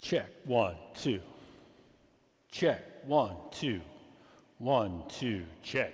Check, 1, 2. Check, 1, 2. 1, 2, check.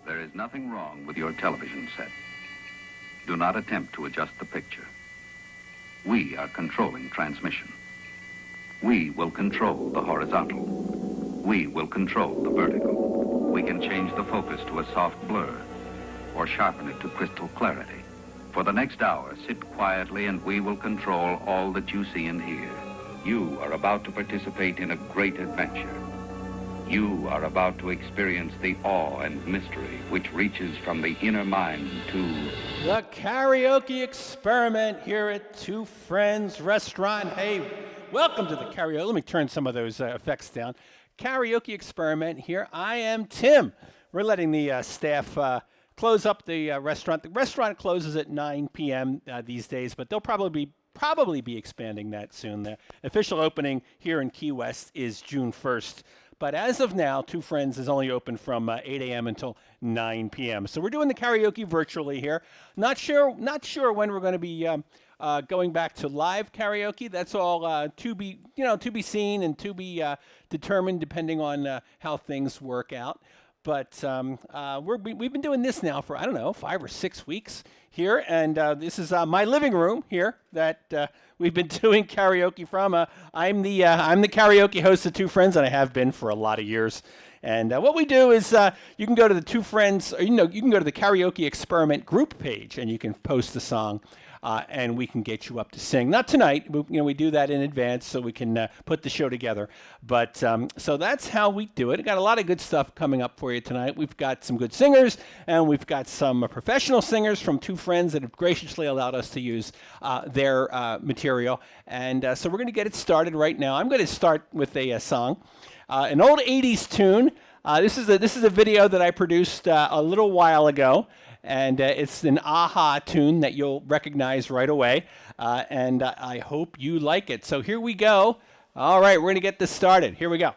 There is nothing wrong with your television set. Do not attempt to adjust the picture. We are controlling transmission. We will control the horizontal. We will control the vertical. We can change the focus to a soft blur or sharpen it to crystal clarity. For the next hour, sit quietly and we will control all that you see and hear. You are about to participate in a great adventure. You are about to experience the awe and mystery which reaches from the inner mind to the karaoke experiment here at Two Friends Restaurant. Hey, welcome to the karaoke. Let me turn some of those effects down. Karaoke experiment here. I am Tim. We're letting the staff close up the restaurant. The restaurant closes at 9 p.m. These days, but they'll probably be expanding that soon. The official opening here in Key West is June 1st. But as of now, Two Friends is only open from 8 a.m. until 9 p.m. So we're doing the karaoke virtually here. Not sure when we're going to be going back to live karaoke. That's all to be seen and to be determined depending on how things work out. But we've been doing this now for, I don't know, 5 or 6 weeks here. And this is my living room here that we've been doing karaoke from. I'm the karaoke host of Two Friends, and I have been for a lot of years. And what we do is you can go to the Two Friends, or, you can go to the Karaoke Experiment group page, and you can post a song. And we can get you up to sing. Not tonight. We do that in advance so we can put the show together. But so that's how we do it. We've got a lot of good stuff coming up for you tonight. We've got some good singers, and we've got some professional singers from Two Friends that have graciously allowed us to use their material. And so we're going to get it started right now. I'm going to start with a song, an old 80s tune. This is a video that I produced a little while ago, and it's an aha tune that you'll recognize right away, and I hope you like it. So here we go. All right, we're going to get this started. Here we go.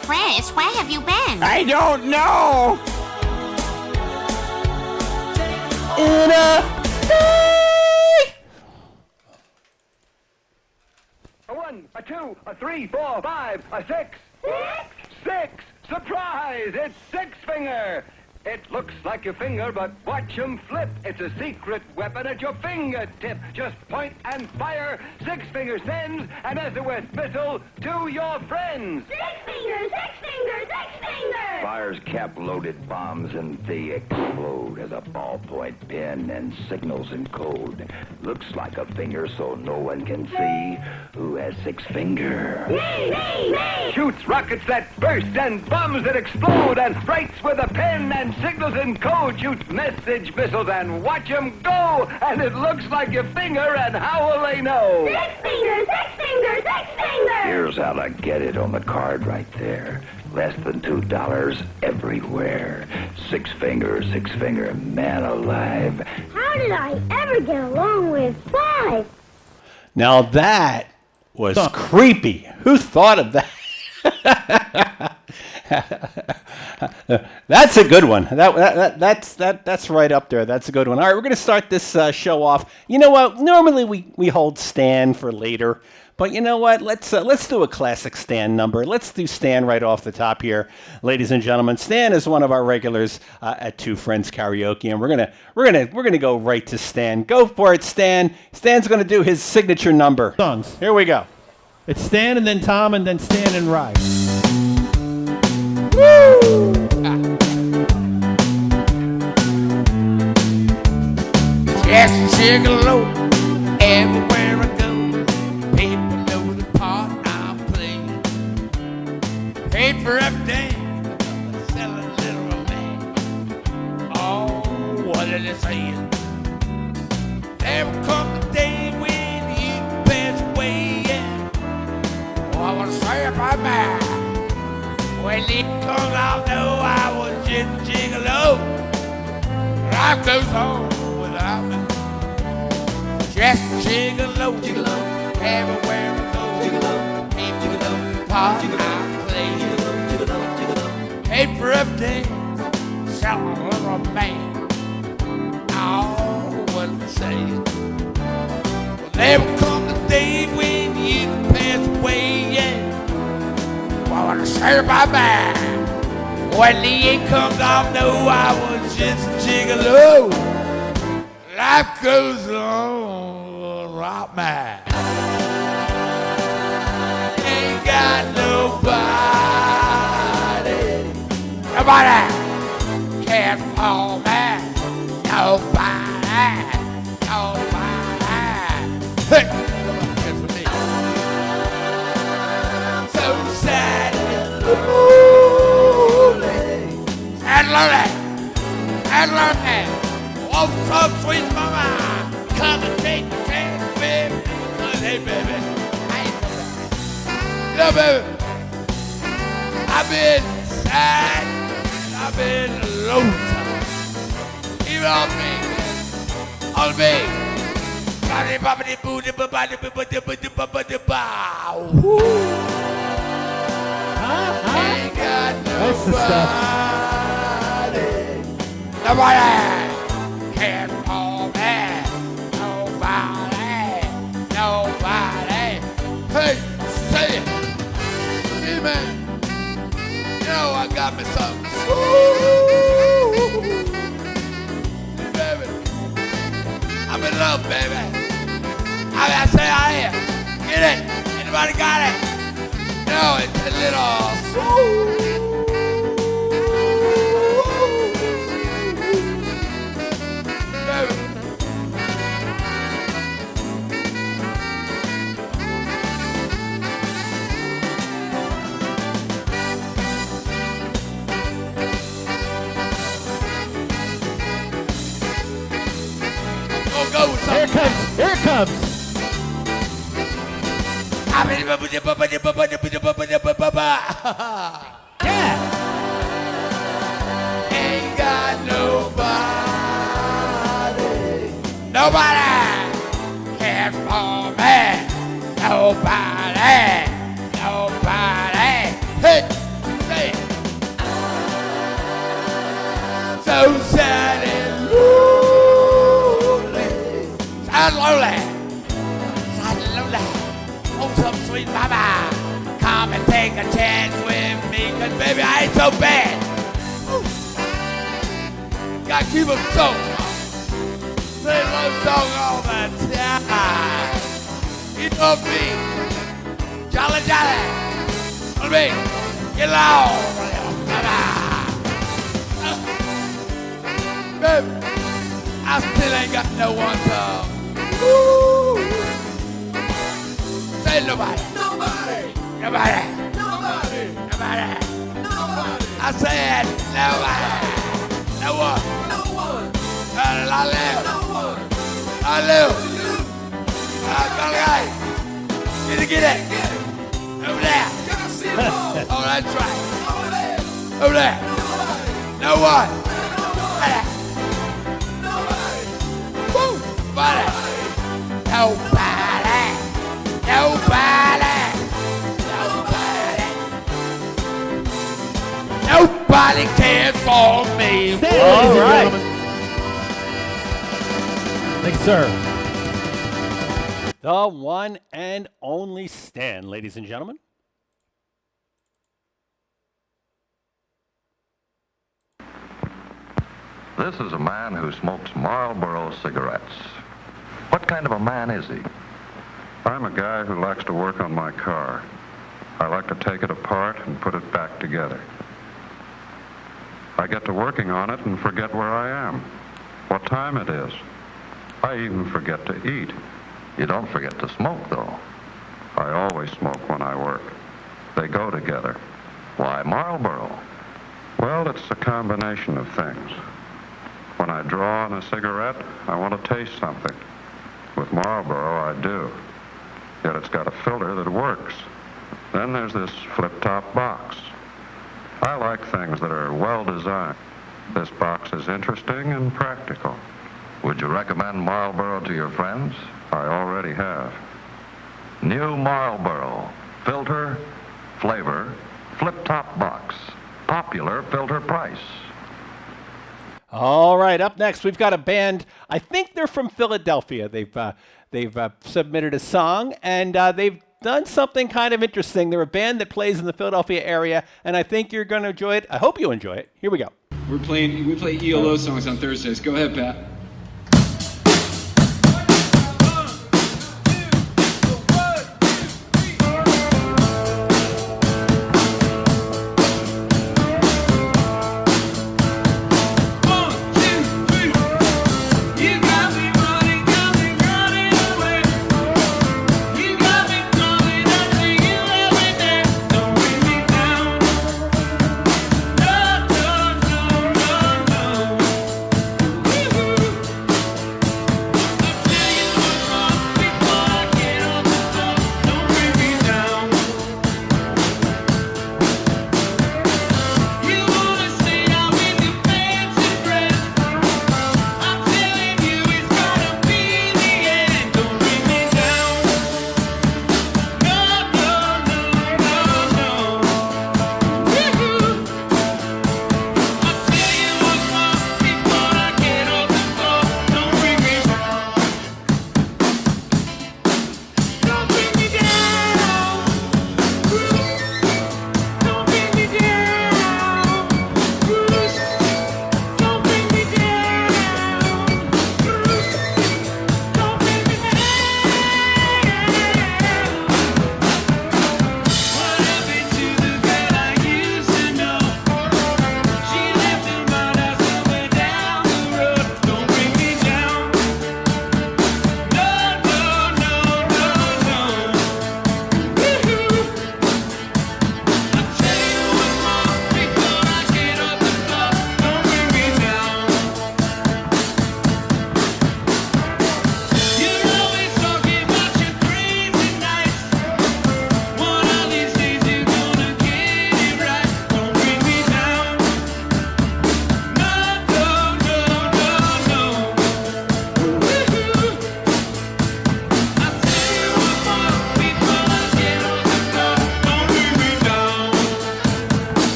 Chris, where have you been? I don't know. In a A 1, a 2, a 3, 4, 5, a 6. 6! Surprise! It's Six Finger! It looks like your finger, but watch him flip. It's a secret weapon at your fingertip. Just point and fire. Six Finger sends an SOS missile to your friends. Six fingers, six fingers, six fingers! Fires cap-loaded bombs and they explode as a ballpoint pen and signals in code. Looks like a finger so no one can see who has six finger. Me, me, me! Shoots rockets that burst and bombs that explode and writes with a pen and signals in code. Shoots message missiles and watch them go. And it looks like your finger, and how will they know? Six fingers, six fingers, six fingers! Here's how to get it on the card right there. Less than $2 everywhere. Six finger, man alive. How did I ever get along with five? Now that was creepy. Who thought of that? That's a good one. That's right up there. That's a good one. All right, we're going to start this show off. You know what? Normally we hold Stan for later, but you know what? Let's do a classic Stan number. Let's do Stan right off the top here, ladies and gentlemen. Stan is one of our regulars at Two Friends Karaoke, and we're gonna go right to Stan. Go for it, Stan. Stan's gonna do his signature number. Songs. Here we go. It's Stan and then Tom and then Stan and Rye. Just gigolo everywhere I go. People know the part I'm playing. Paid for everything, selling little man. Oh, what are they saying? There will come the day when you pass away, yeah. Oh, I want to say about that. When it comes, I'll know I was just a gigolo. Life goes on without me. Just gigolo, gigolo, everywhere I go. Gigolo, gigolo, part I play. Gigolo, gigolo, gigolo. Paid for everything, selling a little man. Oh, what am I saying? Well, there will come the day when you pass away, yeah. I want to say bye-bye. When the end comes, I'll know I was just a gigolo. Life goes on, rock man. Ain't got nobody. Nobody can't fall man. Nobody. Nobody. Hey, that's for me. So sad and lonely, and lonely. Oh, so sweet mama, come and take the chance, baby. Hey, baby, hey, baby. No, baby. I've been sad, and I've been lonesome. Even on me, on me. Body, body, booty, body, body, body, bow. Ain't got That's the stuff. nobody. Nobody can fall back. Nobody. Nobody. Hey, say it. Hey, man. You know I got me something. Hey, baby. I'm in love, baby. I say I am. Get it? Anybody got it? No, it's a little. Go with Here it something. comes. Here it comes. Yeah. Ain't got nobody. Nobody cares for me. Nobody. Nobody. Hey, say it. So sad and lonely. Sad lonely. Sad lonely. Oh, some sweet mama. Come and take a chance with me, cause baby, I ain't so bad. Woo. Gotta keep them so. Say love song all the time. You know me. Jolly, jolly. On me. Get low. Mama. Baby, I still ain't got no one to. Woo. Say nobody. Nobody. Nobody. Nobody. Nobody. Nobody. I said nobody. No one. No one. I live. No one. I live. I'm gonna get it. Get it. Over there. Oh, that's right. Over there. Over there. No one. Nobody. Nobody. Woo. Nobody. Nobody. Nobody. Nobody cares for me. Stand, All ladies and right. gentlemen. Thank you, sir. The one and only Stan, ladies and gentlemen. This is a man who smokes Marlboro cigarettes. What kind of a man is he? I'm a guy who likes to work on my car. I like to take it apart and put it back together. I get to working on it and forget where I am, what time it is. I even forget to eat. You don't forget to smoke, though. I always smoke when I work. They go together. Why Marlboro? Well, it's a combination of things. When I draw on a cigarette, I want to taste something. With Marlboro, I do. Yet it's got a filter that works. Then there's this flip-top box. I like things that are well designed. This box is interesting and practical. Would you recommend Marlboro to your friends? I already have. New Marlboro. Filter, flavor, flip-top box. Popular filter price. All right, up next we've got a band. I think they're from Philadelphia. They've submitted a song, and they've done something kind of interesting. They're a band that plays in the Philadelphia area, and I think you're going to enjoy it. I hope you enjoy it. Here we go. We play ELO songs on Thursdays. Go ahead, Pat. Woo-hoo!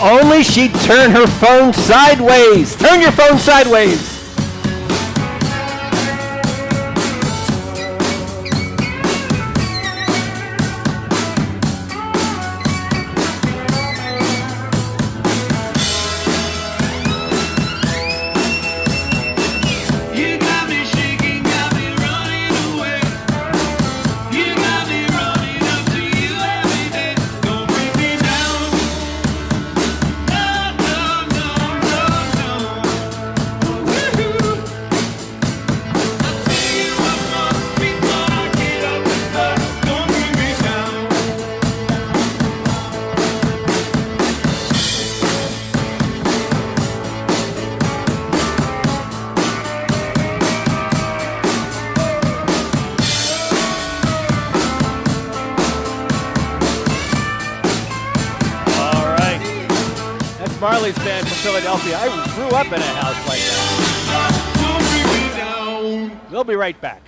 only she'd turn her phone sideways. Turn your phone sideways. Marley's band from Philadelphia. I grew up in a house like that. We'll be right back.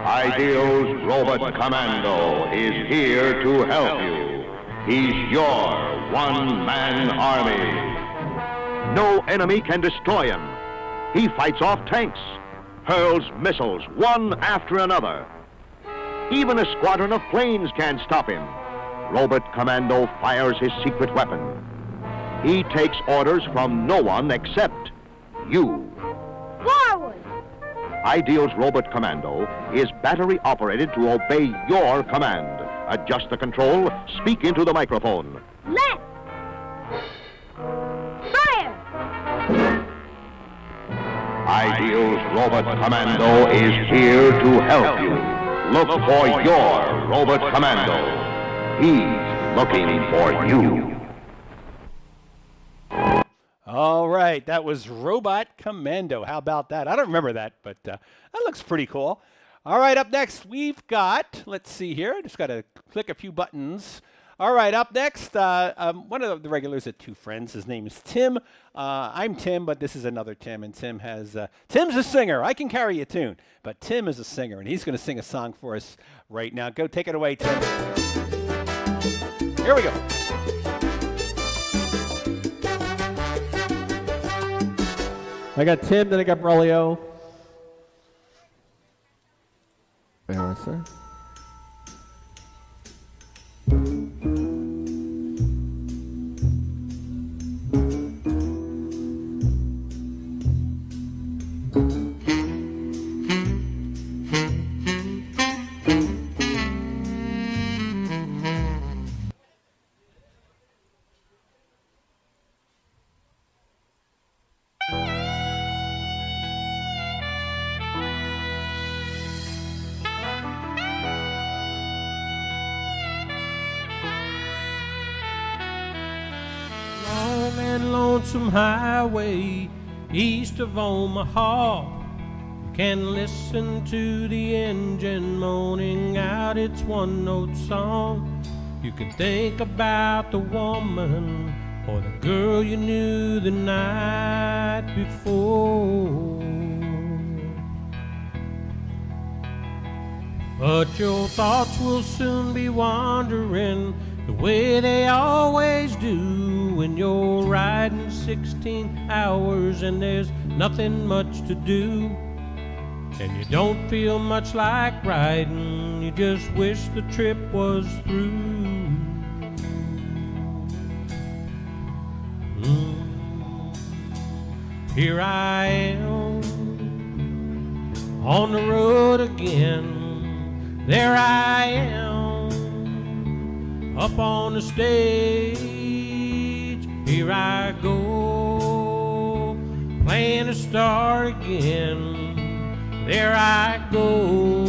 Ideal's Robot Commando is here to help you. He's your one-man army. No enemy can destroy him. He fights off tanks, hurls missiles one after another. Even a squadron of planes can't stop him. Robot Commando fires his secret weapon. He takes orders from no one except you. Forward! Ideal's Robot Commando is battery operated to obey your command. Adjust the control, speak into the microphone. Left! Fire! Ideal's Robot Commando is here to help you. Look for your Robot Commando. He's looking for you. All right, that was Robot Commando. How about that? I don't remember that, but that looks pretty cool. All right, up next we've got, let's see here, I just got to click a few buttons. All right, up next, one of the regulars at Two Friends. His name is Tim. I'm Tim, but this is another Tim, and Tim's a singer. I can carry a tune, but Tim is a singer, and he's going to sing a song for us right now. Go take it away, Tim. Here we go. I got Tim, then I got Braulio. There, sir. Lonesome highway east of Omaha, you can listen to the engine moaning out its one-note song. You can think about the woman or the girl you knew the night before, but your thoughts will soon be wandering the way they always do when you're riding 16 hours and there's nothing much to do, and you don't feel much like riding, you just wish the trip was through. Here I am on the road again, there I am up on the stage, here I go, playing a star again, there I go,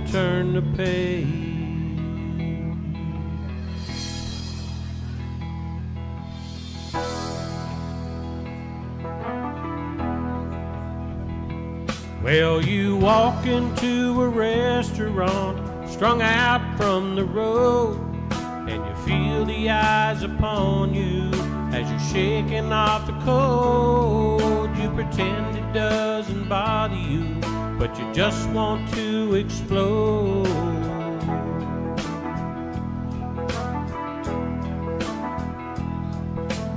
turn the page. Well, you walk into a restaurant strung out from the road, and you feel the eyes upon you as you're shaking off the cold. You pretend it doesn't bother you, but you just want to explode.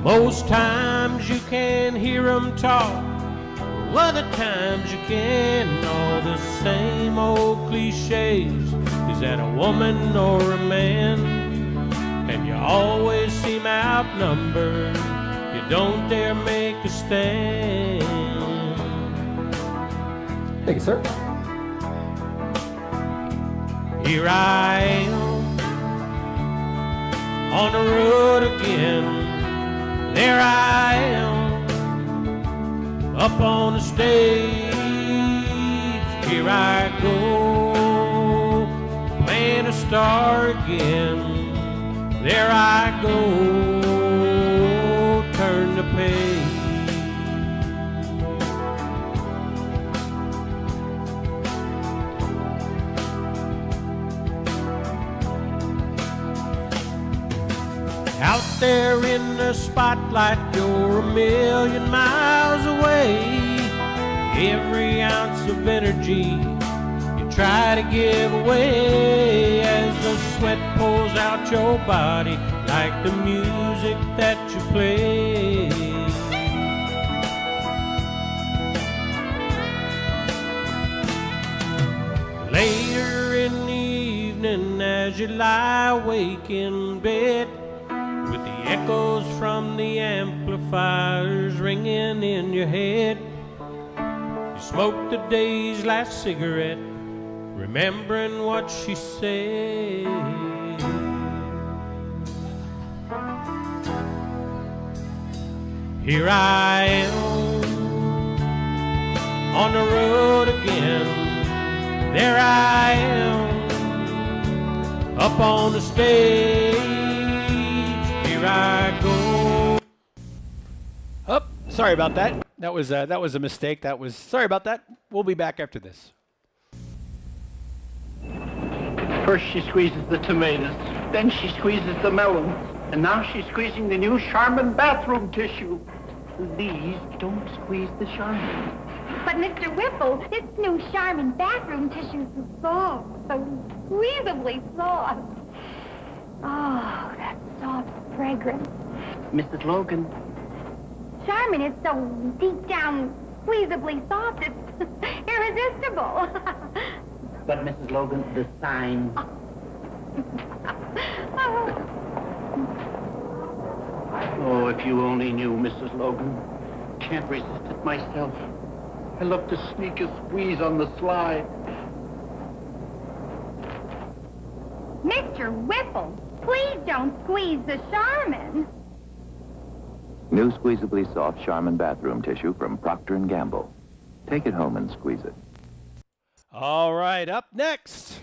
Most times you can hear 'em talk, other times you can. All the same old cliches. Is that a woman or a man? And you always seem outnumbered. You don't dare make a stand. Thank you, sir. Here I am on the road again. There I am up on the stage. Here I go, playing a star again. There I go, turn the page. Out there in the spotlight, you're a million miles away. Every ounce of energy you try to give away as the sweat pours out your body like the music that you play. Later in the evening as you lie awake in bed, with the echoes from the amplifiers ringing in your head, you smoke the day's last cigarette, remembering what she said. Here I am on the road again. There I am up on the stage. Here I go. Oh, sorry about that. That was a mistake. Sorry about that. We'll be back after this. First she squeezes the tomatoes, then she squeezes the melons, and now she's squeezing the new Charmin bathroom tissue. Please don't squeeze the Charmin. But Mr. Whipple, this new Charmin bathroom tissue is so soft, so squeezably soft. Oh, that soft fragrance. Mrs. Logan. Charmin is so deep down, squeezably soft, it's irresistible. But Mrs. Logan, the sign. Oh, if you only knew, Mrs. Logan. Can't resist it myself. I love to sneak a squeeze on the sly. Mr. Whipple, please don't squeeze the Charmin. New squeezably soft Charmin bathroom tissue from Procter & Gamble. Take it home and squeeze it. All right, up next,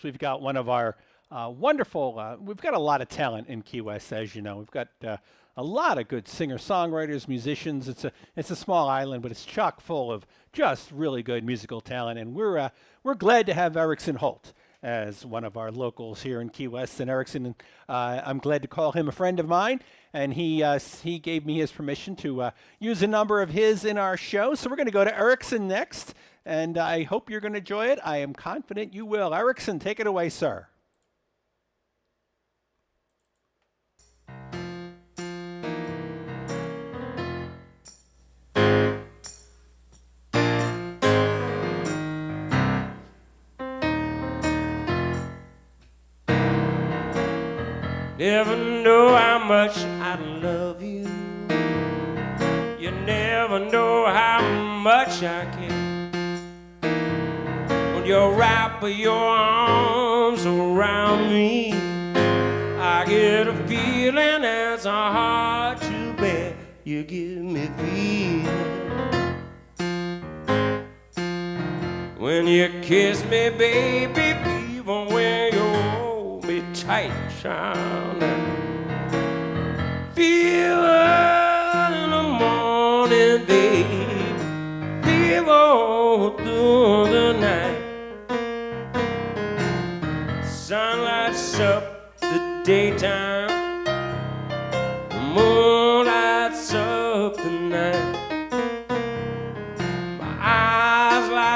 we've got one of our wonderful, we've got a lot of talent in Key West, as you know. We've got a lot of good singer-songwriters, musicians. It's a small island, but it's chock full of just really good musical talent, and we're glad to have Erickson Holt as one of our locals here in Key West. And Erickson, I'm glad to call him a friend of mine, and he gave me his permission to use a number of his in our show. So we're going to go to Erickson next, and I hope you're going to enjoy it. I am confident you will. Erickson, take it away, sir. Never know how much I love you. You never know how much I care. When you wrap your arms around me, I get a feeling that's hard to bear. You give me feeling. When you kiss me, baby, even when you hold me tight, child. Fever in the morning, babe. Fever through the night. Sun lights up the daytime. The moon lights up the night. My eyes light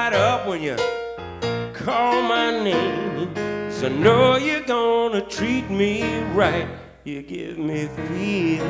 I know you're gonna treat me right. You give me fever.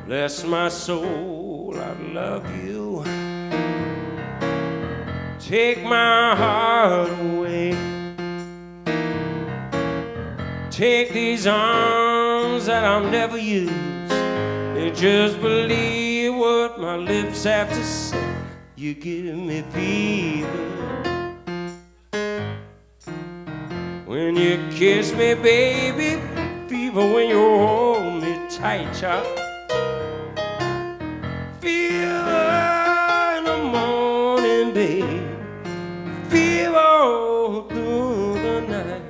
Bless my soul, I love you. Take my heart away. Take these arms that I'll never use, and just believe what my lips have to say. You give me fever. When you kiss me, baby, fever when you hold me tight, child. Fever in the morning, babe. Fever all through the night.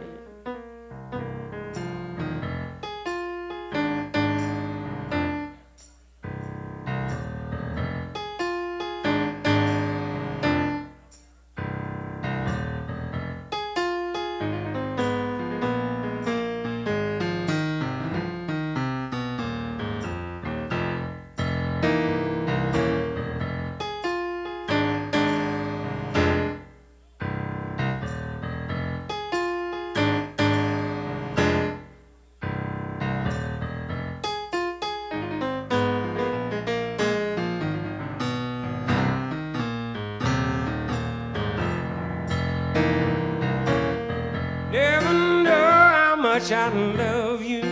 I love you.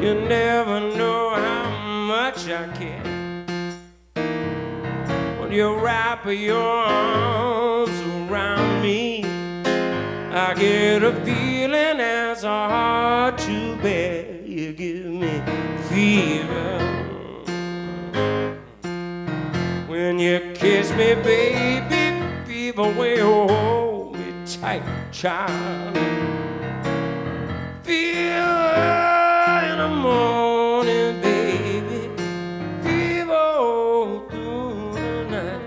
You never know how much I care. When you wrap your arms around me, I get a feeling that's hard to bear. You give me fever. When you kiss me, baby, fever when you hold me tight, child. Fever in the morning, baby. Fever all through the night.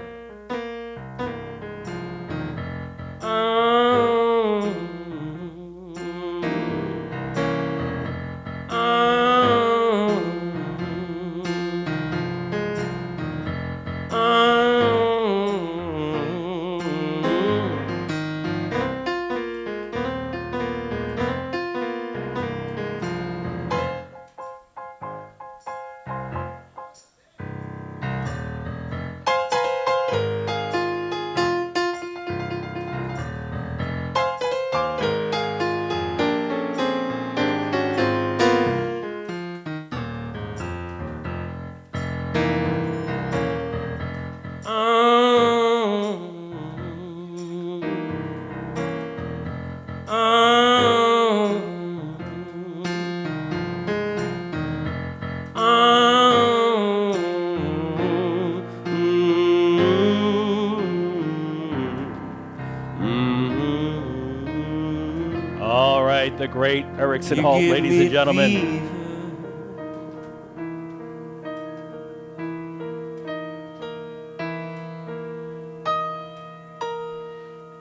The great Erickson Holt, ladies and gentlemen.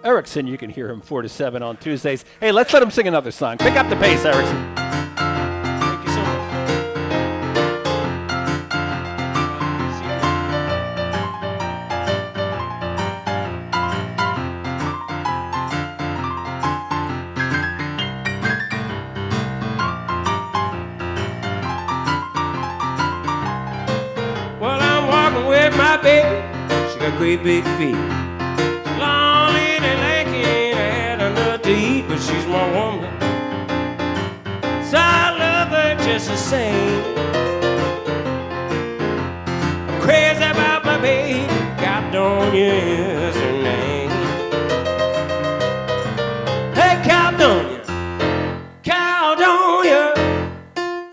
Erickson, you can hear him 4 to 7 on Tuesdays. Hey, let's let him sing another song. Pick up the pace, Erickson. Thank you so much. With my baby, she got great big feet. Long and lanky, ain't had enough to eat, but she's my woman, so I love her just the same. I'm crazy about my baby, Caledonia is her name. Hey, Caledonia, Caledonia,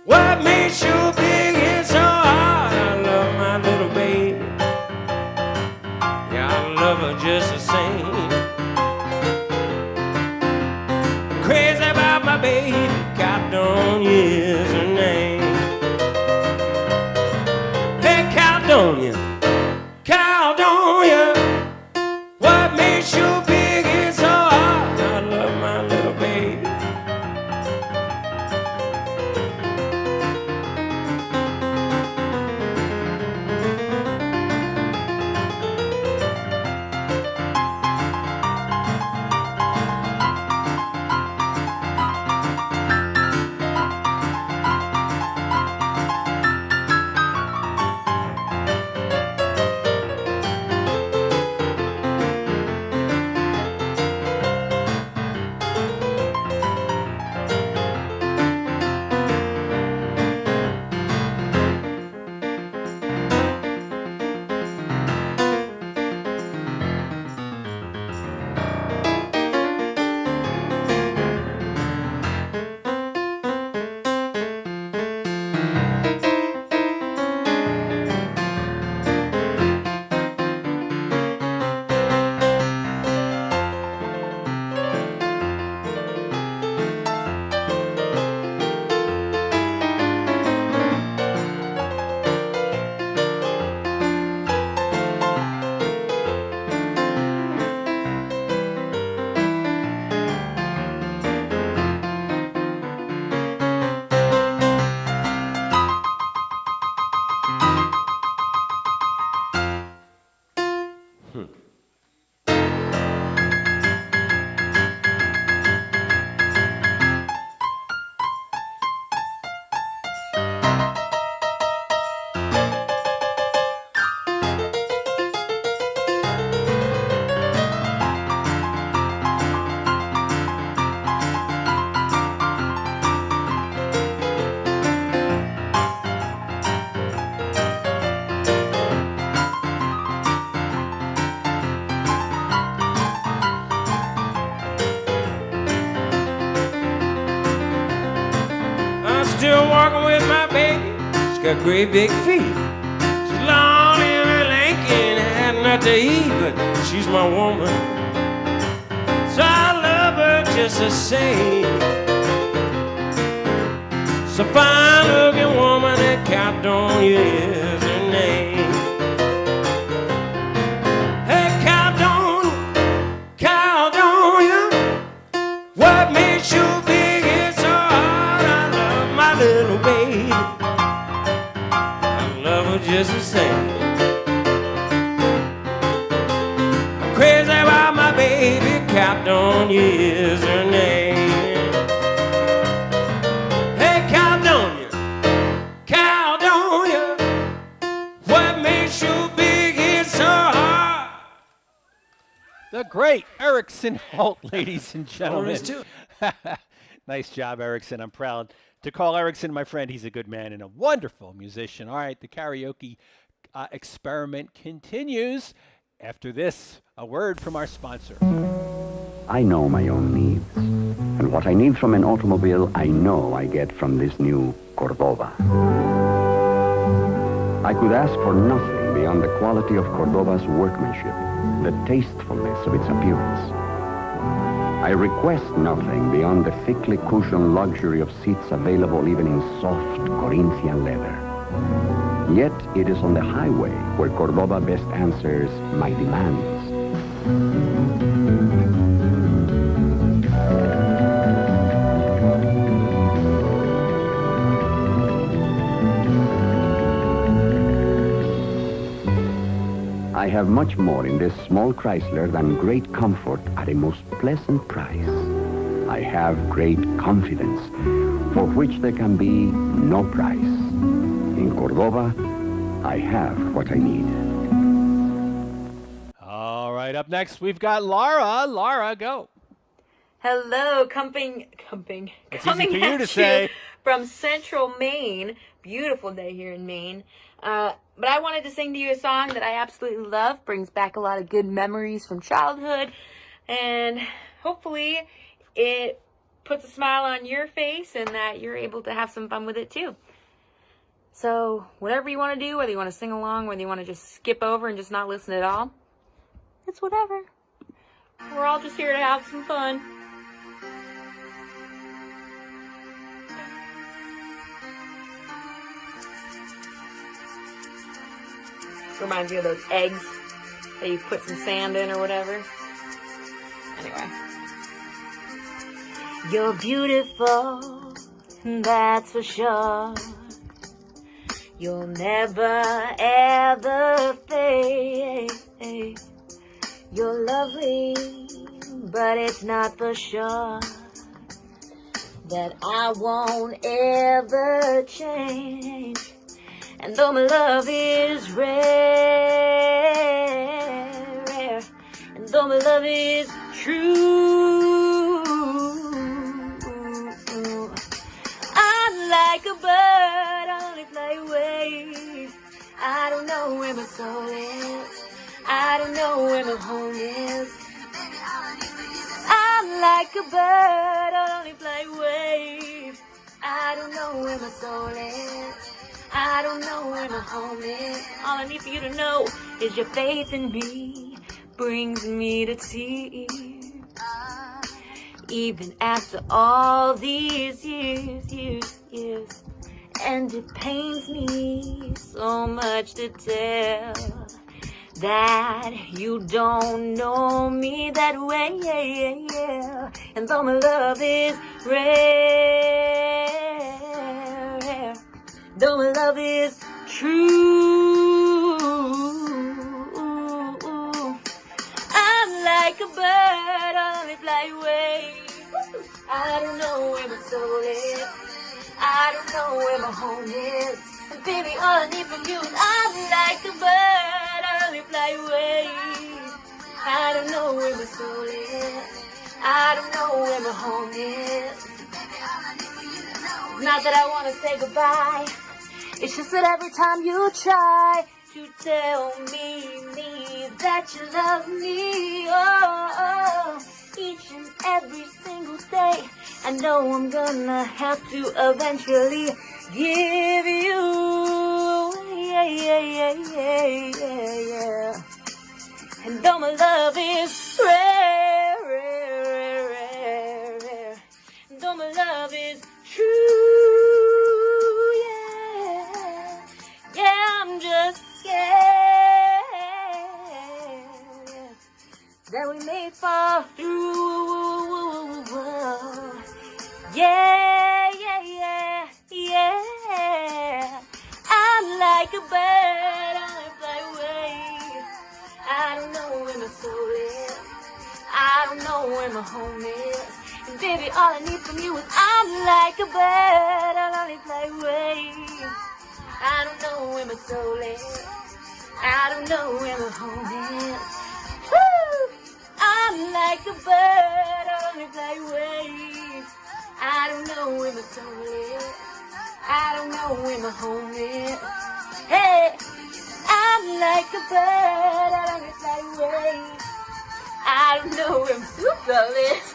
what makes you big and so hard? I love my little baby. Love her just the same. Crazy about my baby, Caledonia is her name. Hey, Caledonia, Caledonia. Still walking with my baby. She's got great big feet. She's long and lanky and had not to eat, but she's my woman, so I love her just the same. So fine looking woman, that Caledonia is her name. Hey, Caledonia, Caledonia, what makes you big and so hard? I love my little baby, I love her just the same. I'm crazy about my baby, Caledonia is her name. Hey, Caledonia, Caledonia, what makes you big and so hard? The great Erickson Holt, ladies and gentlemen. too. Nice job, Erickson. I'm proud to call Erickson my friend. He's a good man and a wonderful musician. All right, the karaoke experiment continues. After this, a word from our sponsor. I know my own needs. And what I need from an automobile, I know I get from this new Cordoba. I could ask for nothing beyond the quality of Cordoba's workmanship, the tastefulness of its appearance. I request nothing beyond the thickly cushioned luxury of seats available even in soft Corinthian leather. Yet it is on the highway where Cordoba best answers my demands. I have much more in this small Chrysler than great comfort at a most pleasant price. I have great confidence, for which there can be no price. In Cordoba, I have what I need. All right, up next, we've got Lara. Lara, go. Hello, coming It's easy for you to say. From Central Maine. Beautiful day here in Maine. But I wanted to sing to you a song that I absolutely love. Brings back a lot of good memories from childhood. And hopefully it puts a smile on your face and that you're able to have some fun with it too. So whatever you want to do, whether you want to sing along, whether you want to just skip over and just not listen at all, it's whatever. We're all just here to have some fun. Reminds me of those eggs that you put some sand in or whatever. Anyway. You're beautiful, that's for sure. You'll never ever fade. You're lovely, but it's not for sure that I won't ever change. And though my love is rare, and though my love is true, I'm like a bird on a fly away. I don't know where my soul is. I don't know where my home is. I'm like a bird on a fly away. I don't know where my soul is. I don't know where my home is. All I need for you to know is your faith in me brings me to tears. Even after all these years, and it pains me so much to tell that you don't know me that way. And though my love is rare, though my love is true, like a bird, I'll only fly away. I don't know where my soul is. I don't know where my home is. And baby, all I need from you is I'm like a bird, I'll only fly away. I don't know where my soul is. I don't know where my home is. Not that I want to say goodbye. It's just that every time you try to tell me that you love me, oh, each and every single day, I know I'm gonna have to eventually give you, yeah. And though my love is rare, and though my love is true, yeah, I'm just scared that we may fall through. Yeah. I'm like a bird, I fly away. I don't know where my soul is. I don't know where my home is. And baby, all I need from you is I'm like a bird, I'll only fly away. I don't know where my soul is. I don't know where my home is. Woo! I'm like a bird, I'll only fly away. I don't know where my soul is. I don't know where my home is. Hey, I'm like a bird, I'll only fly away. I don't know where my soul is.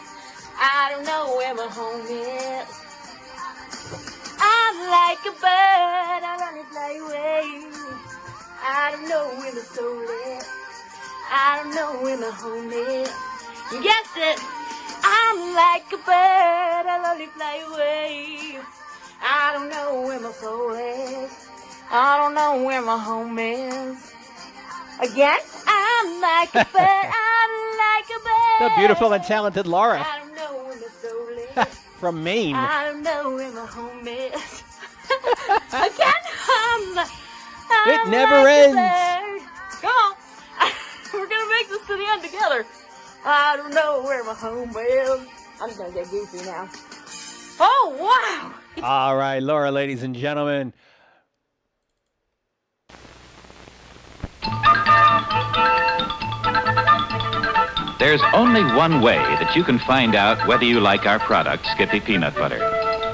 I don't know where my home is. I'm like a bird, I'll only fly away. I don't know where my soul is. I don't know where my home is. You guessed it. I'm like a bird, I'll only fly away. I don't know where my soul is. I don't know where my home is. Again, I'm like a bird, I'm like a bird. The beautiful and talented Lara. I don't know where my soul is. From Maine. I don't know where my home is. Again, I'm It never like ends. a bird. Come on. We're going to make this to the end together. I don't know where my home is. I'm just going to get goofy now. Oh, wow. All right, Laura, ladies and gentlemen. There's only one way that you can find out whether you like our product, Skippy Peanut Butter,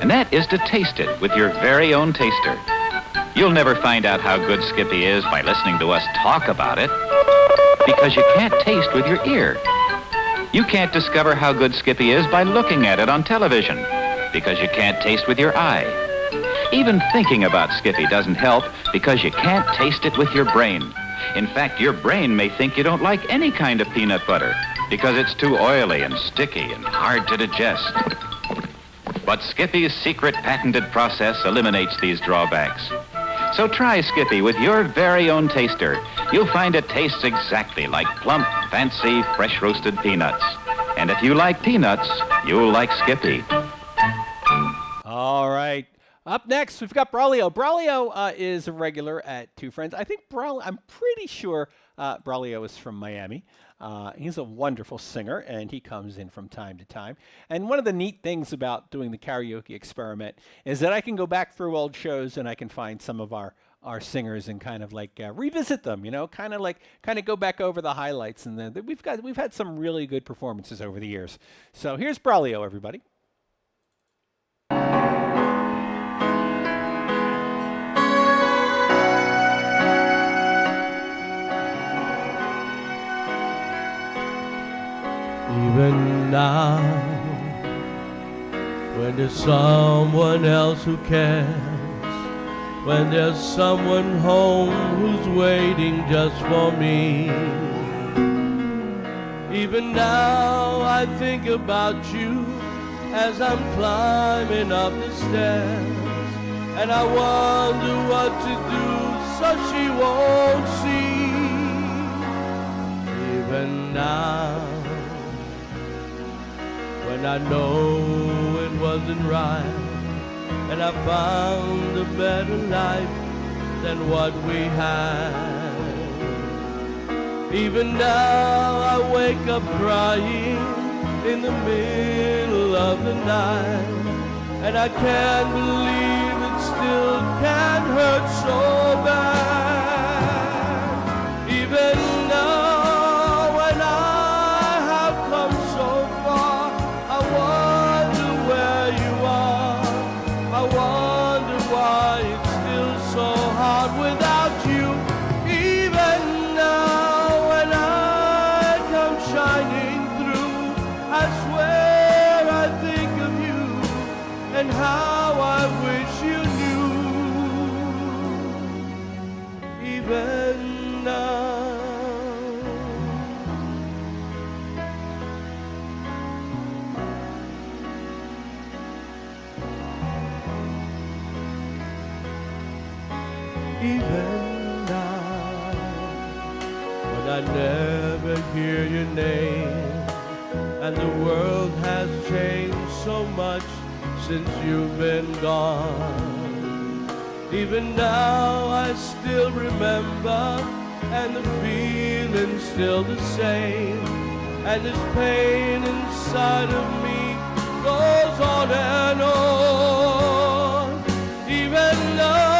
and that is to taste it with your very own taster. You'll never find out how good Skippy is by listening to us talk about it, because you can't taste with your ear. You can't discover how good Skippy is by looking at it on television, because you can't taste with your eye. Even thinking about Skippy doesn't help, because you can't taste it with your brain. In fact, your brain may think you don't like any kind of peanut butter, because it's too oily and sticky and hard to digest. But Skippy's secret patented process eliminates these drawbacks. So try Skippy with your very own taster. You'll find it tastes exactly like plump, fancy, fresh roasted peanuts. And if you like peanuts, you'll like Skippy. All right. Up next, we've got Braulio. Braulio is a regular at Two Friends. I think I'm pretty sure Braulio is from Miami. He's a wonderful singer, and he comes in from time to time. And one of the neat things about doing the karaoke experiment is that I can go back through old shows and I can find some of our singers and kind of like revisit them, you know, kind of go back over the highlights. And then we've had some really good performances over the years. So here's Braulio, everybody. Even now, when there's someone else who cares, when there's someone home who's waiting just for me, even now I think about you as I'm climbing up the stairs, and I wonder what to do so she won't see. Even now, when I know it wasn't right, and I found a better life than what we had. Even now I I wake up crying in the middle of the night, and I can't believe it still can hurt so bad. Even now when I have come so far, I wonder where you are. I wonder why it's still so hard without you. Even now when I come shining through, I swear I think of you and how I wish you knew. Even now. Even now, when I never hear your name, and the world has changed so much since you've been gone. Even now I still remember, and the feeling's still the same, and this pain inside of me goes on and on. Even now,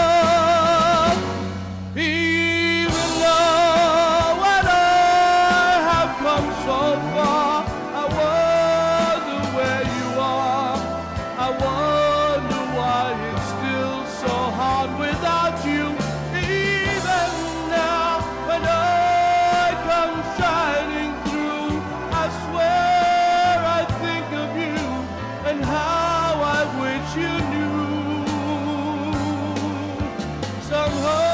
when I have come so far, I wonder where you are. I wonder why it's still so hard without you. Even now, when I come shining through, I swear I think of you and how I wish you knew. Somehow.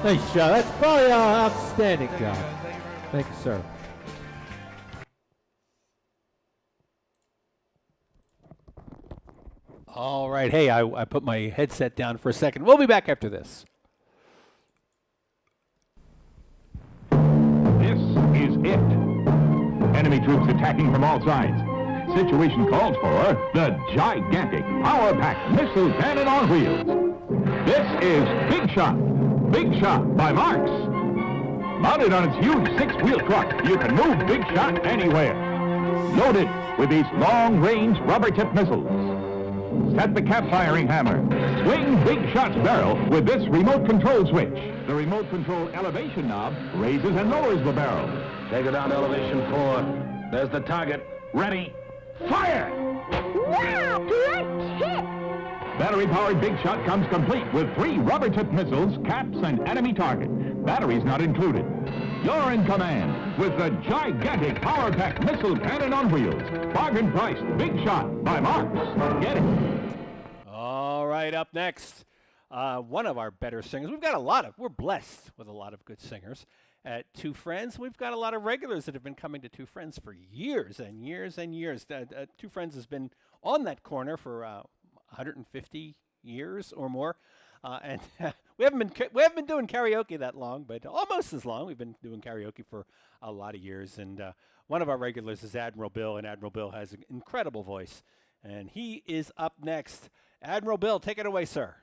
Nice job. That's probably an outstanding job. Thank you, sir. All right. Hey, I put my headset down for a second. We'll be back after this. This is it. Enemy troops attacking from all sides. Situation calls for the gigantic power-packed missile cannon on wheels. This is Big Shot. Big Shot by Marks. Mounted on its huge six-wheel truck, you can move Big Shot anywhere. Loaded with these long-range rubber-tipped missiles. Set the cap-firing hammer. Swing Big Shot's barrel with this remote control switch. The remote control elevation knob raises and lowers the barrel. Take it down to elevation 4. There's the target. Ready, fire! Wow, good tip! Battery-powered Big Shot comes complete with 3 rubber-tipped missiles, caps, and enemy target. Batteries not included. You're in command with the gigantic power-packed missile cannon on wheels. Bargain priced Big Shot by Marks. Get it. All right, up next, one of our better singers. We're blessed with a lot of good singers at Two Friends. We've got a lot of regulars that have been coming to Two Friends for years and years and years. Two Friends has been on that corner for 150 years or more. And we haven't been doing karaoke that long, but almost as long. We've been doing karaoke for a lot of years. And one of our regulars is Admiral Bill, and Admiral Bill has an incredible voice. And he is up next. Admiral Bill, take it away, sir.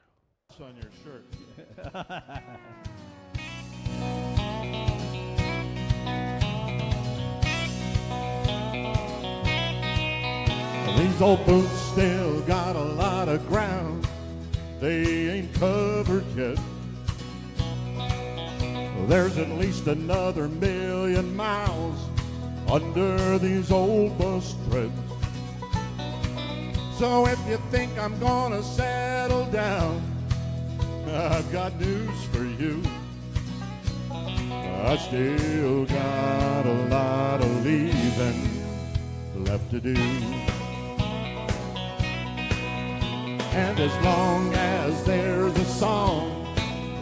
It's on your shirt. These old boots still got a lot of ground they ain't covered yet. There's at least another 1,000,000 miles under these old bus treads. So if you think I'm gonna settle down, I've got news for you. I still got a lot of leaving left to do. And as long as there's a song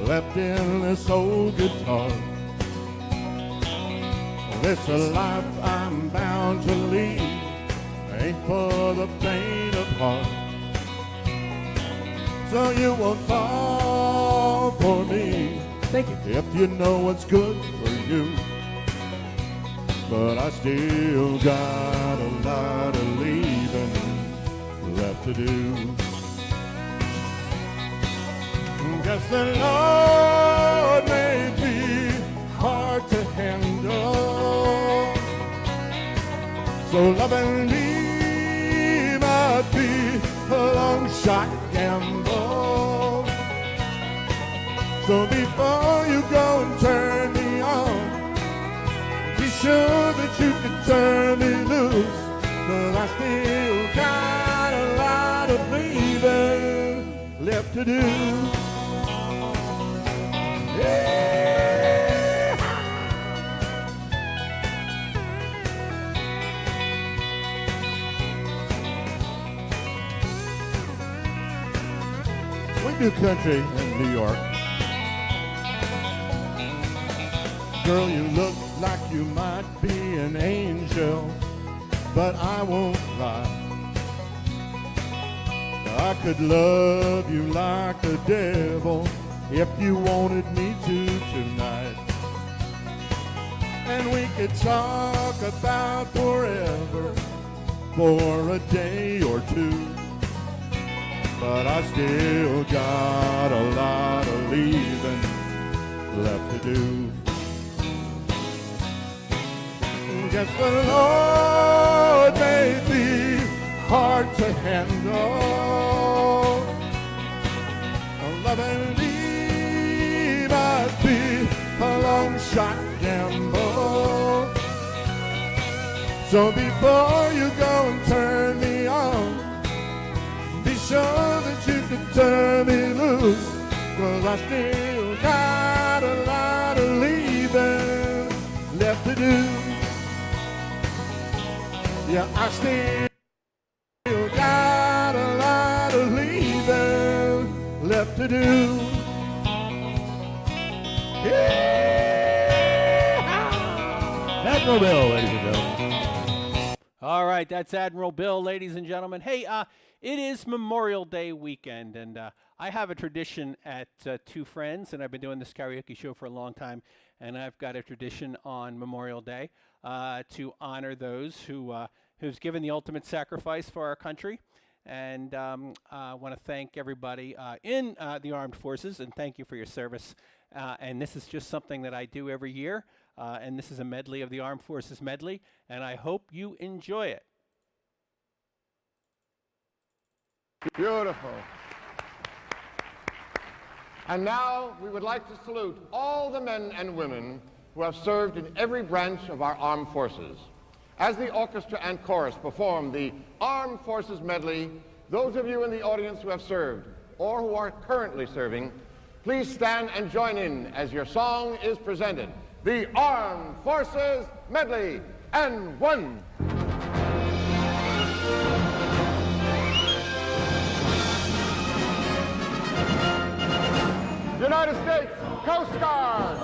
left in this old guitar, this life I'm bound to lead ain't for the faint of heart. So you won't fall for me. Thank you. If you know what's good for you. but I still got a lot of leaving left to do. Guess the Lord may be hard to handle, so love and leave might be a long shot gamble. So before you go and turn me on, be sure that you can turn me loose, 'cause I still got a lot of leaving left to do. Yeah. We do country in New York. Girl, you look like you might be an angel, but I won't lie. I could love you like a devil if you wanted me to tonight. And we could talk about forever for a day or two. But I still got a lot of leaving left to do. Guess the Lord may be hard to handle. Love and leave might be a long shot gamble. So before you go and turn me on, be sure that you can turn me loose, 'cause I still got a lot of leaving left to do. Yeah, I still got a lot of leaving left to do. Yeah! Admiral Bill, ladies and gentlemen. All right, that's Admiral Bill, ladies and gentlemen. Hey, it is Memorial Day weekend, and I have a tradition at Two Friends, and I've been doing this karaoke show for a long time, and I've got a tradition on Memorial Day to honor those who's given the ultimate sacrifice for our country. And I want to thank everybody in the armed forces, and thank you for your service. And this is just something that I do every year, and this is a medley of the Armed Forces medley, and I hope you enjoy it. Beautiful. And now we would like to salute all the men and women who have served in every branch of our armed forces. As the orchestra and chorus perform the Armed Forces medley, those of you in the audience who have served or who are currently serving, please stand and join in as your song is presented. The Armed Forces medley, and 1. United States Coast Guard.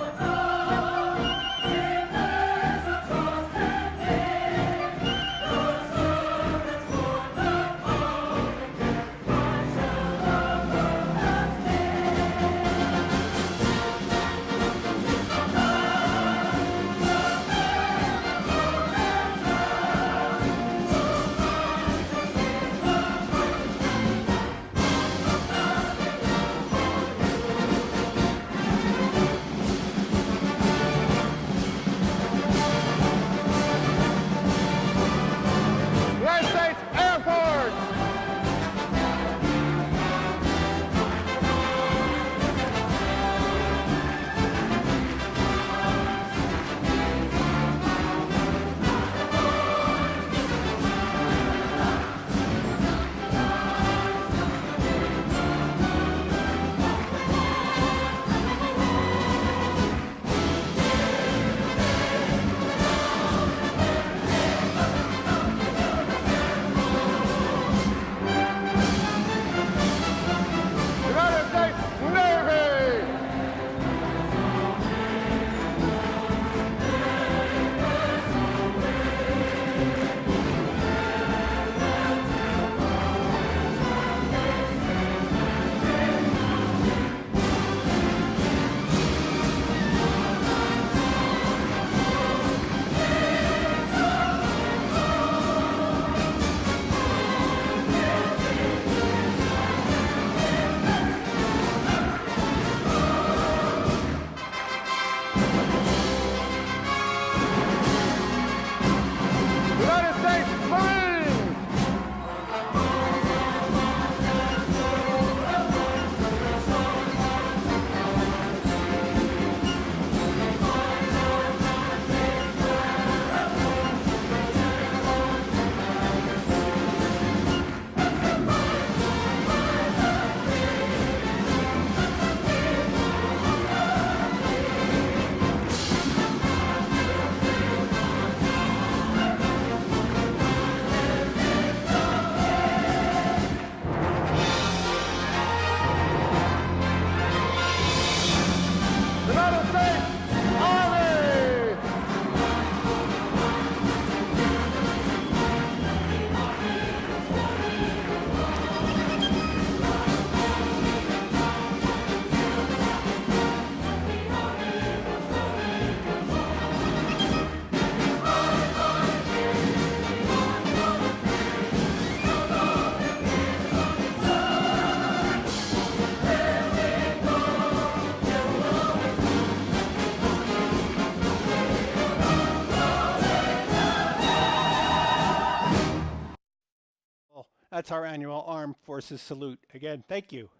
That's our annual Armed Forces salute. Again, thank you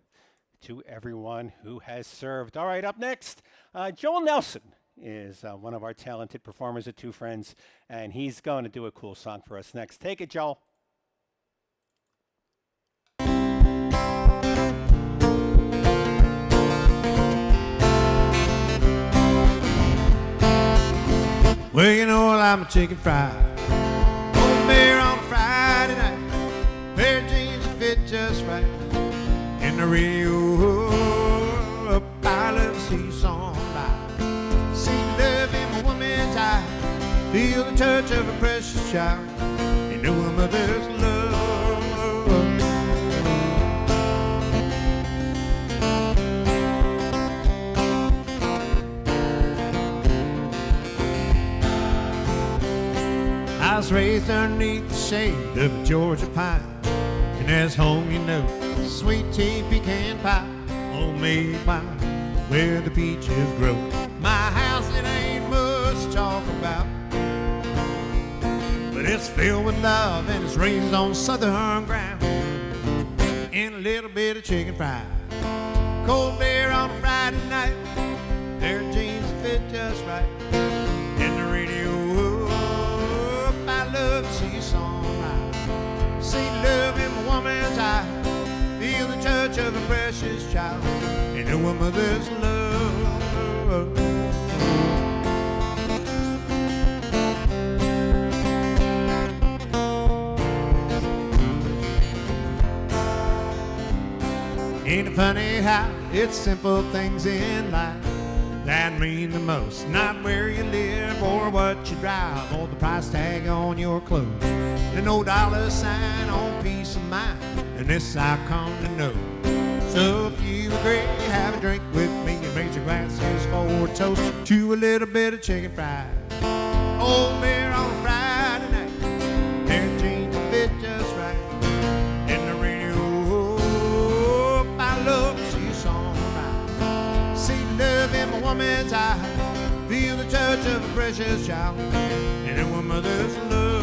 to everyone who has served. All right, up next, Joel Nelson is one of our talented performers at Two Friends, and he's going to do a cool song for us next. Take it, Joel. Well, you know, I'm a chicken fried. Old beer on a Friday night. Pair of jeans that fit just right. In the radio, I love to see a song live. See love in a woman's eye. Feel the touch of a precious child. You know a mother's love. I was raised underneath the shade of a Georgia pine, and as home you know, sweet tea, pecan pie, homemade wine, where the peaches grow. My house, it ain't much to talk about, but it's filled with love and it's raised on southern ground, and a little bit of chicken fried. Cold beer on a Friday night, pair of jeans that fit just right, and the radio. I love to see a song live. See love in a woman's eye. Feel the touch of a precious child. And know a mother's love. Ain't it funny how it's simple things in life that mean the most? Not where you live or what you drive or the price tag on your clothes. And no dollar sign on peace of mind, and this I come to know. So if you agree, have a drink with me and raise your glasses for a toast to a little bit of chicken fried. Old beer on a Friday night, pair of jeans that fit just right. In the radio, I love to see a song right. See love in my woman's eye, feel the touch of a precious child, and a mother's love.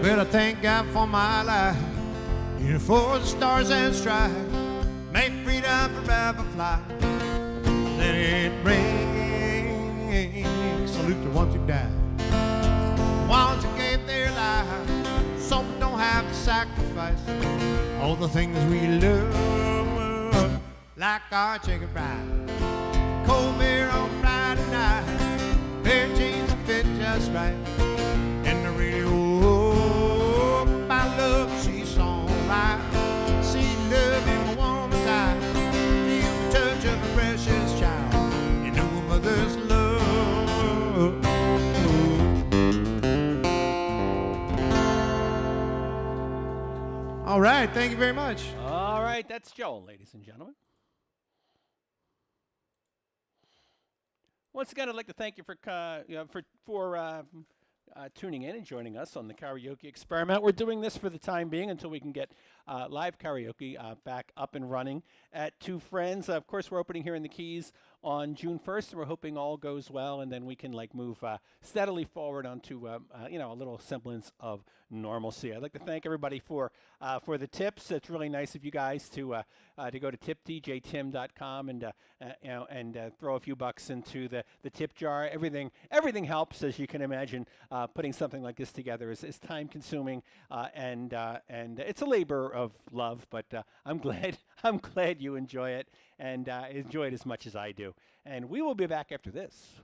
Well, I thank God for my life, you know, for the stars and stripes, make freedom forever fly. Let it ring, salute the ones who died, ones who gave their lives, so we don't have to sacrifice all the things we love, like our chicken fried, cold beer on Friday night, pair of jeans that fit just right, and the radio. I love, she's on right. See love in a woman's eye. Feel the touch of a precious child. And know a mother's love. All right, thank you very much. All right, that's Joel, ladies and gentlemen. Once again, I'd like to thank you for tuning in and joining us on the Karaoke Experiment. We're doing this for the time being until we can get live karaoke back up and running at Two Friends. Of course, we're opening here in the Keys on June 1st. We're hoping all goes well, and then we can move steadily forward onto a little semblance of normalcy. I'd like to thank everybody for the tips. It's really nice of you guys to go to tipdjtim.com and throw a few bucks into the tip jar. Everything helps, as you can imagine. Putting something like this together is time consuming and it's a labor of love, but I'm glad you enjoy it and enjoy it as much as I do. And we will be back after this.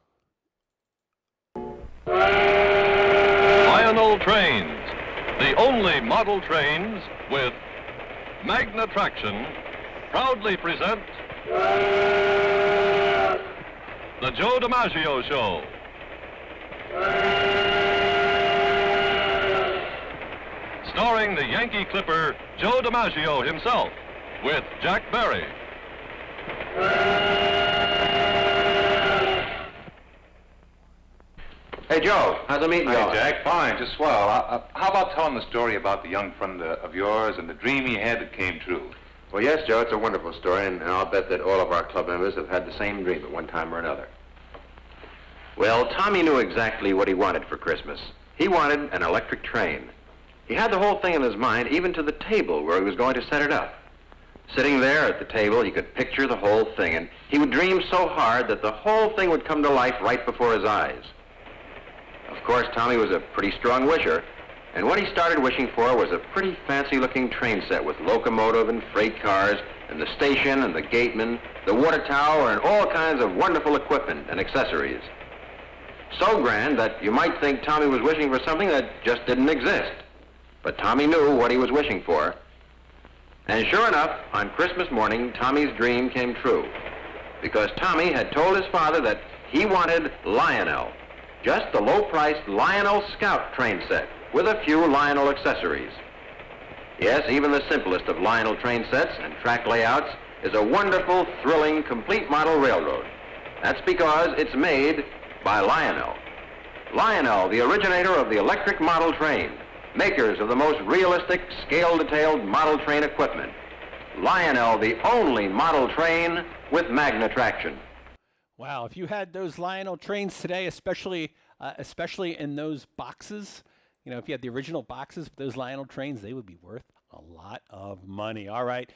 Lionel Trains, the only model trains with Magna Traction, proudly present the Joe DiMaggio Show. starring the Yankee Clipper Joe DiMaggio himself, with Jack Barry. Hey, Joe, how's the meeting going? Hi, Jack. Fine, just swell. How about telling the story about the young friend of yours and the dream he had that came true? Well, yes, Joe, it's a wonderful story, and I'll bet that all of our club members have had the same dream at one time or another. Well, Tommy knew exactly what he wanted for Christmas. He wanted an electric train. He had the whole thing in his mind, even to the table where he was going to set it up. Sitting there at the table, he could picture the whole thing, and he would dream so hard that the whole thing would come to life right before his eyes. Of course, Tommy was a pretty strong wisher, and what he started wishing for was a pretty fancy-looking train set with locomotive and freight cars, and the station and the gateman, the water tower, and all kinds of wonderful equipment and accessories. So grand that you might think Tommy was wishing for something that just didn't exist. But Tommy knew what he was wishing for. And sure enough, on Christmas morning, Tommy's dream came true. Because Tommy had told his father that he wanted Lionel. Just the low-priced Lionel Scout train set with a few Lionel accessories. Yes, even the simplest of Lionel train sets and track layouts is a wonderful, thrilling, complete model railroad. That's because it's made by Lionel. Lionel, the originator of the electric model train, makers of the most realistic, scale-detailed model train equipment. Lionel, the only model train with Magna traction. Wow, if you had those Lionel trains today, especially in those boxes, you know, if you had the original boxes with those Lionel trains, they would be worth a lot of money. All right,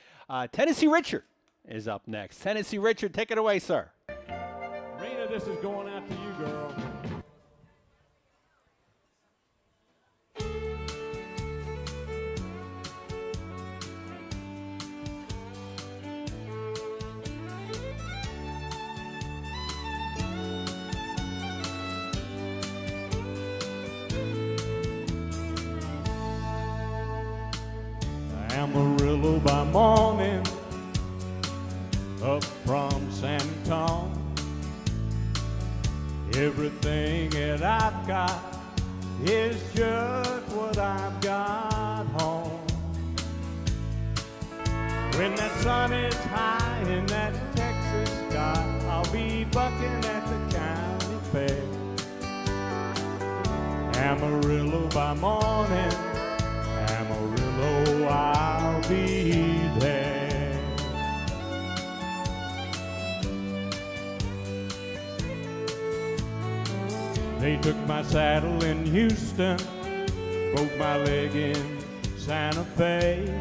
Tennessee Richard is up next. Tennessee Richard, take it away, sir. Rena, this is going out to you, girl. Amarillo by morning, up from San Antonio. Everything that I've got is just what I've got home. When that sun is high in that Texas sky, I'll be bucking at the county fair. Amarillo by morning, Amarillo, I'll be there. They took my saddle in Houston, broke my leg in Santa Fe.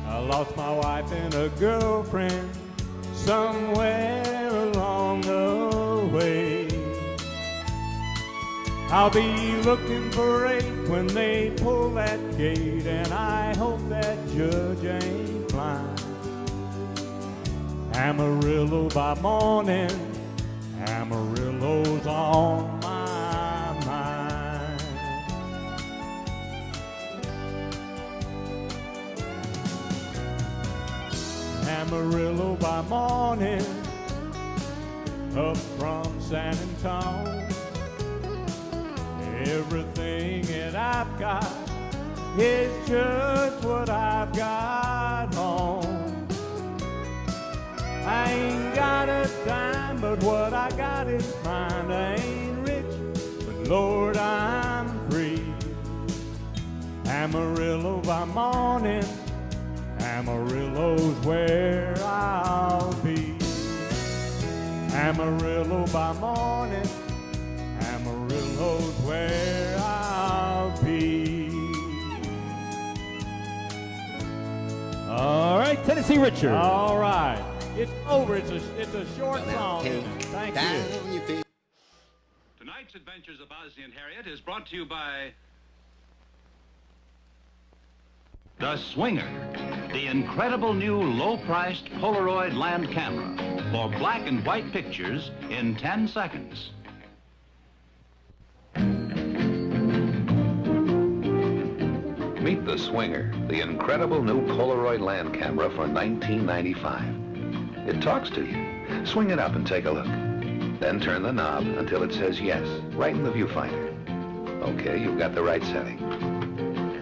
I lost my wife and a girlfriend somewhere along the way. I'll be looking for eight when they pull that gate, and I hope that judge ain't blind. Amarillo by morning, Amarillo's on my mind. Amarillo by morning, up from San Antonio. Everything that I've got is just what I've got home. I ain't got a dime, but what I got is mine. I ain't rich, but Lord, I'm free. Amarillo by morning, Amarillo's where I'll be. Amarillo by morning, Amarillo's where I'll be. All right, Tennessee Richard. All right. It's over. It's a short song. Thank you. Tonight's Adventures of Ozzie and Harriet is brought to you by The Swinger, the incredible new low-priced Polaroid land camera for black and white pictures in 10 seconds. Meet The Swinger, the incredible new Polaroid land camera for $19.95. It talks to you. Swing it up and take a look. Then turn the knob until it says yes, right in the viewfinder. Okay, you've got the right setting.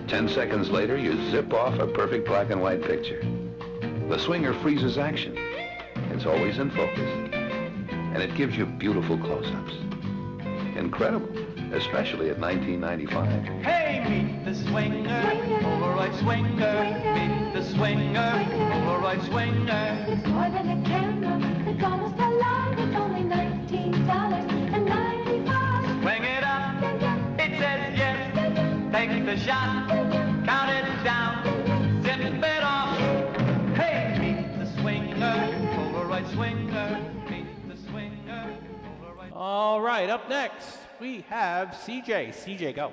10 seconds later, you zip off a perfect black and white picture. The swinger freezes action. It's always in focus. And it gives you beautiful close-ups. Incredible, especially at $19.95. Hey, meet the swinger, Polaroid swinger. Meet the swinger, Polaroid swinger. It's more than a camera, it's almost alive. It's only $19.95. Swing it up, it says yes. Take the shot, count it down, zip it off. Hey, meet the swinger, Polaroid swinger. Meet the swinger, Polaroid. All right, up next, we have CJ. CJ, go.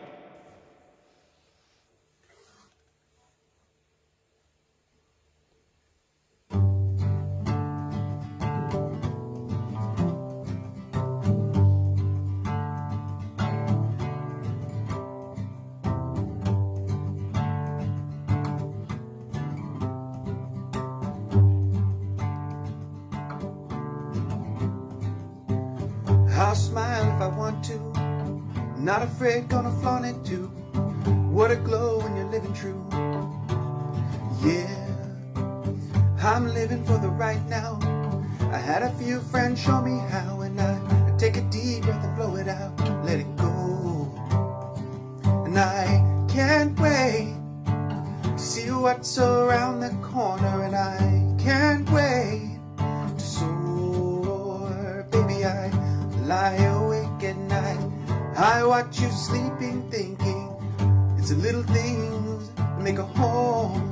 I'll smile if I want to, not afraid, gonna flaunt it too. What a glow when you're living true. Yeah, I'm living for the right now. I had a few friends show me how, and I take a deep breath and blow it out, let it go. And I can't wait to see what's around the corner, and I can't wait to soar. Baby, I lie awake at night, I watch you sleeping, thinking it's the little things that make a home.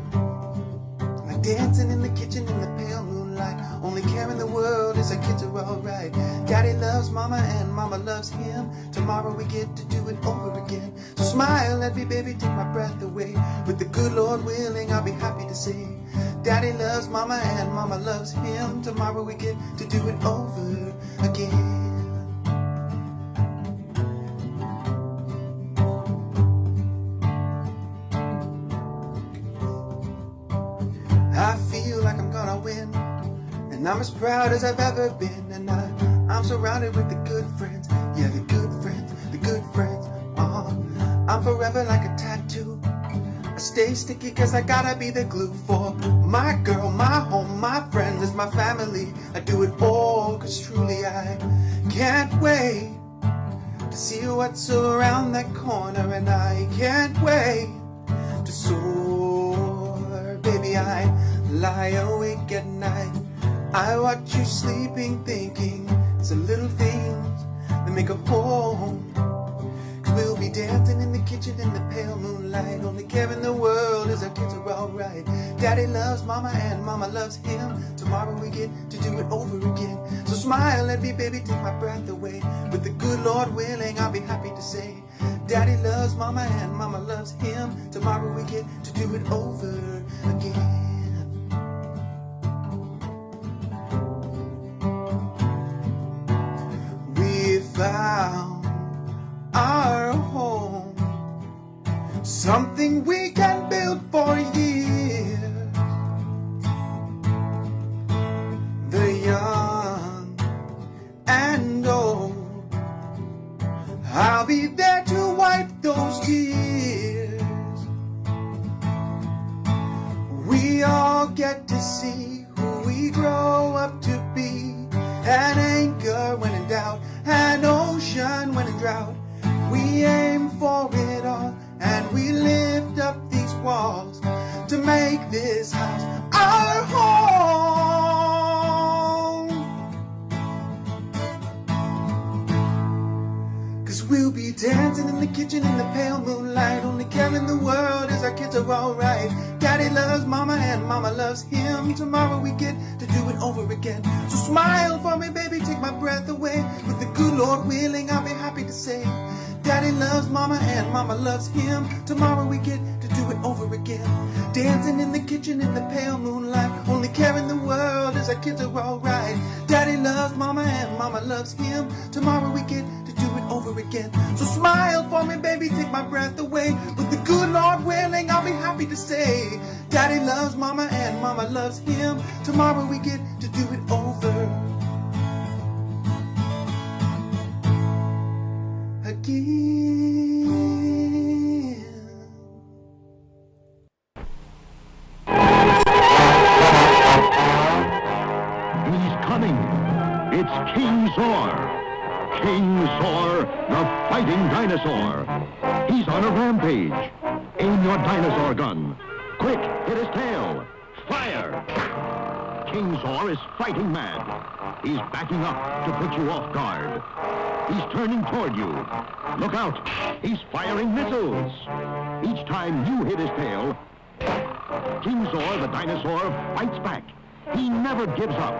Like dancing in the kitchen in the pale moonlight, only care in the world is our kids are alright. Daddy loves mama and mama loves him. Tomorrow we get to do it over again. So smile at me, baby, take my breath away. With the good Lord willing, I'll be happy to say Daddy loves mama and mama loves him. Tomorrow we get to do it over again. I feel like I'm gonna win, and I'm as proud as I've ever been. And I'm surrounded with the good friends, yeah, the good friends, the good friends. I'm forever like a tattoo. I stay sticky cause I gotta be the glue for my girl, my home, my friends, it's my family. I do it all cause truly I can't wait to see what's around that corner. And I can't wait to soar. Baby, I lie awake at night, I watch you sleeping, thinking it's the little things that make a home. Cause we'll be dancing in the kitchen in the pale moonlight, only care in the world is our kids are alright. Daddy loves mama and mama loves him. Tomorrow we get to do it over again. So smile at me, baby, take my breath away. With the good Lord willing, I'll be happy to say Daddy loves mama and mama loves him. Tomorrow we get to do it over again. We found our home, something we can build for years. The young and old, I'll be there to wipe those tears. We all get to see who we grow up to be. An anchor when in doubt, an ocean when in drought. We aim for it all, and we lift up these walls to make this house our home. Cause we'll be dancing in the kitchen in the pale moonlight, only care in the world is our kids are alright. Daddy loves mama and mama loves him. Tomorrow we get to do it over again. So smile for me, baby, take my breath away. With the good Lord willing, I'll be happy to say Daddy loves mama and mama loves him. Tomorrow we get to do it over again. Dancing in the kitchen in the pale moonlight, only care in the world is our kids are alright. Daddy loves mama and mama loves him. Tomorrow we get to do it over again. So smile for me, baby, take my breath away. With the good Lord willing, I'll be happy to say Daddy loves mama and mama loves him. Tomorrow we get to do it over again. dinosaur. He's on a rampage. Aim your dinosaur gun. Quick, hit his tail. Fire! King Zor is fighting mad. He's backing up to put you off guard. He's turning toward you. Look out! He's firing missiles. Each time you hit his tail, King Zor, the dinosaur, fights back. He never gives up.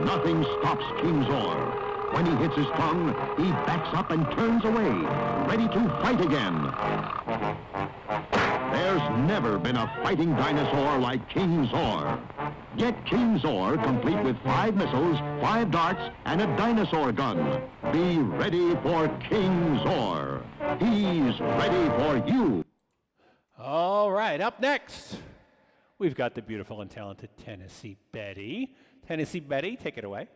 Nothing stops King Zor. When he hits his tongue, he backs up and turns away, ready to fight again. There's never been a fighting dinosaur like King Zor. Get King Zor, complete with 5 missiles, 5 darts, and a dinosaur gun. Be ready for King Zor. He's ready for you. All right, up next, we've got the beautiful and talented Tennessee Betty. Tennessee Betty, take it away.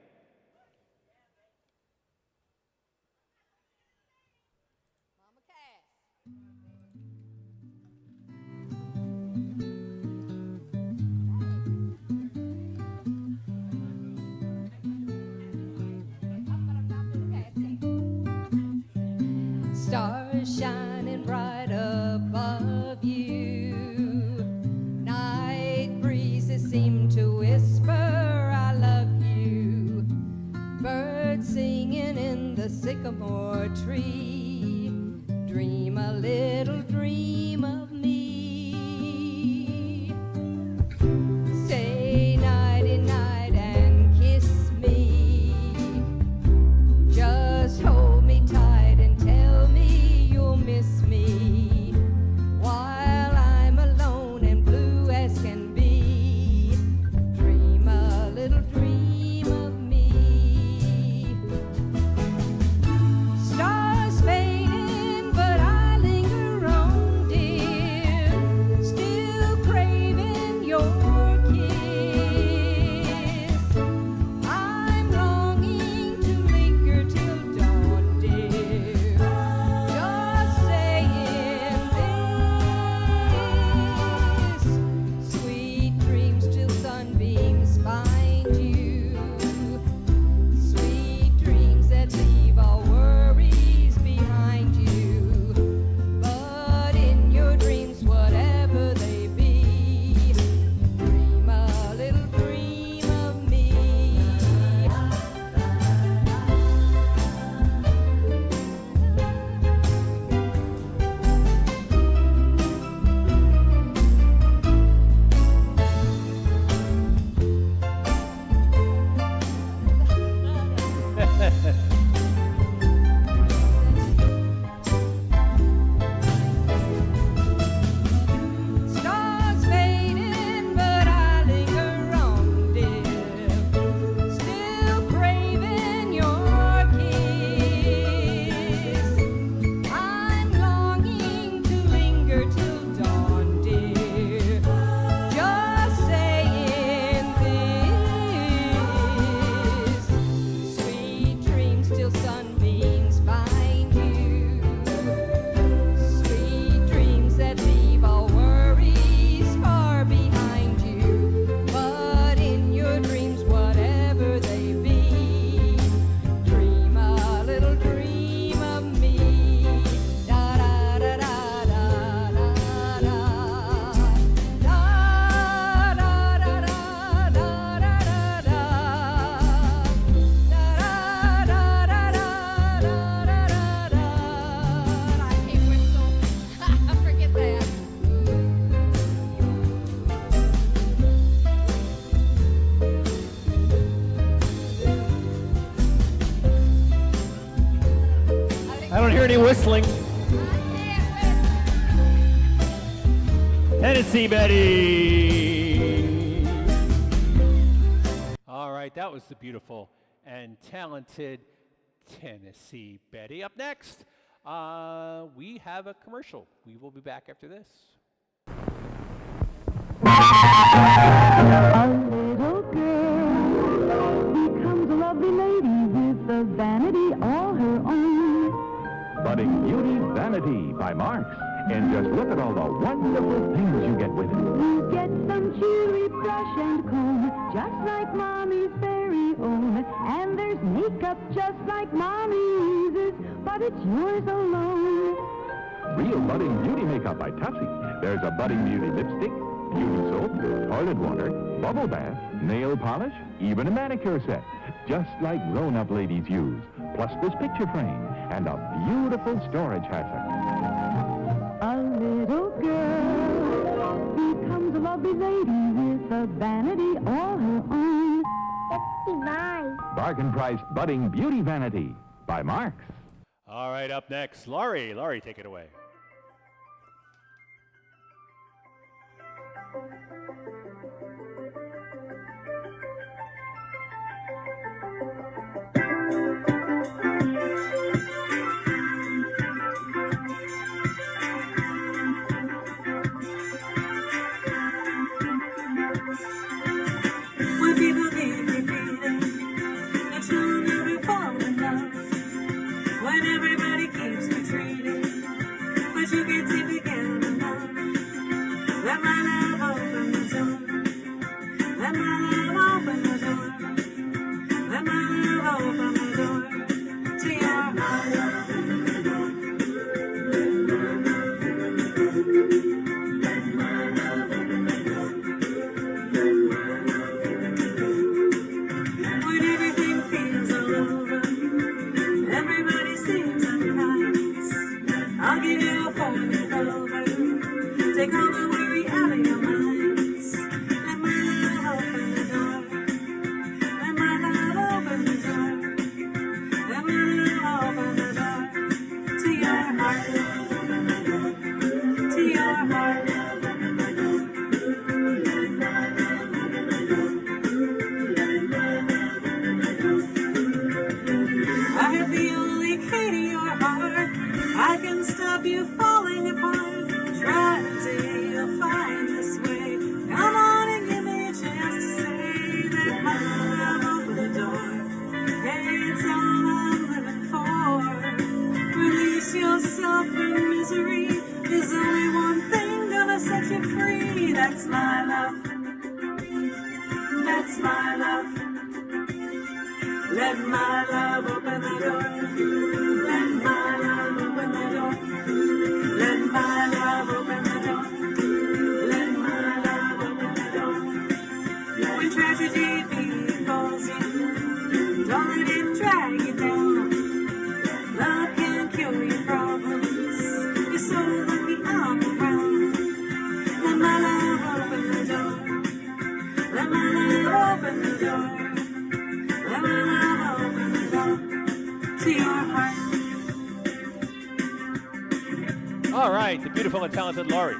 Stars shining bright above you. Night breezes seem to whisper, I love you. Birds singing in the sycamore tree. Dream a little dream of me. Say nighty night and kiss me. Just hold me tight and tell me you'll miss me while I'm alone and blue as can be. Dream a little dream of me. Stars fading, but I linger on, dear, still craving your kiss. I'm longing to linger till dawn, dear, just saying this. Sweet dreams till sunbeams find you. Sweet dreams that leave all worries behind you. But in your dreams, whatever they be, dream a little dream of me. Stars fading, but I linger on, dear, still craving your kiss. I'm longing to linger till dawn, dear, just saying this. Sweet dreams till sunbeams find you. Sweet dreams that leave all worries far behind you. But in your dreams, whatever they be, dream a little dream of me. Da da da da da da da. Da da da da da da da da. Da da da da da da da. I can't whistle. Forget that. I don't hear any whistling. Tennessee Betty. All right, that was the beautiful and talented Tennessee Betty. Up next, we have a commercial. We will be back after this. A little girl becomes a lovely lady with a vanity all her own. Budding Beauty Vanity by Marks. And just look at all the wonderful things you get with it. You get some cheery brush and comb, just like Mommy's fairy very own. And there's makeup just like Mommy uses, but it's yours alone. Real budding beauty makeup by Tufty. There's a budding beauty lipstick, beauty soap, toilet water, bubble bath, nail polish, even a manicure set. Just like grown-up ladies use. Plus this picture frame and a beautiful storage hasher. A little girl becomes a lovely lady with a vanity all her own. It's divine. Bargain priced budding beauty vanity by Marks. All right, up next, Laurie. Laurie, take it away. When people keep repeating, it's true that we fall in love. When everybody keeps retreating, but you can't seem to get enough. Let my love open the door. Let my love open the door. Let my love open the door to your heart. When everything feels all over, everybody seems unkind. I'll give you a four-leaf clover. Take all the worry out of your minds. Let my love open the door. Let my love open the door. Let my love open the door to your heart. To your heart. I have the only key to your heart. I can stop you falling apart. Try till you'll find this way. Come on and give me a chance to say that my love open the door. Hey, it's all I'm living for. Release yourself from misery. There's only one thing gonna set you free. That's my love. That's my love. Let my love open the door. Let my love open the door. Let my love open the door. Let my love open the door. When tragedy befalls you, don't let it drag you down. Love can cure your problems. You're so lucky I'm around. Let my love open the door. Let my love open the door. Let my love open the door to your heart. All right, the beautiful and talented Laurie.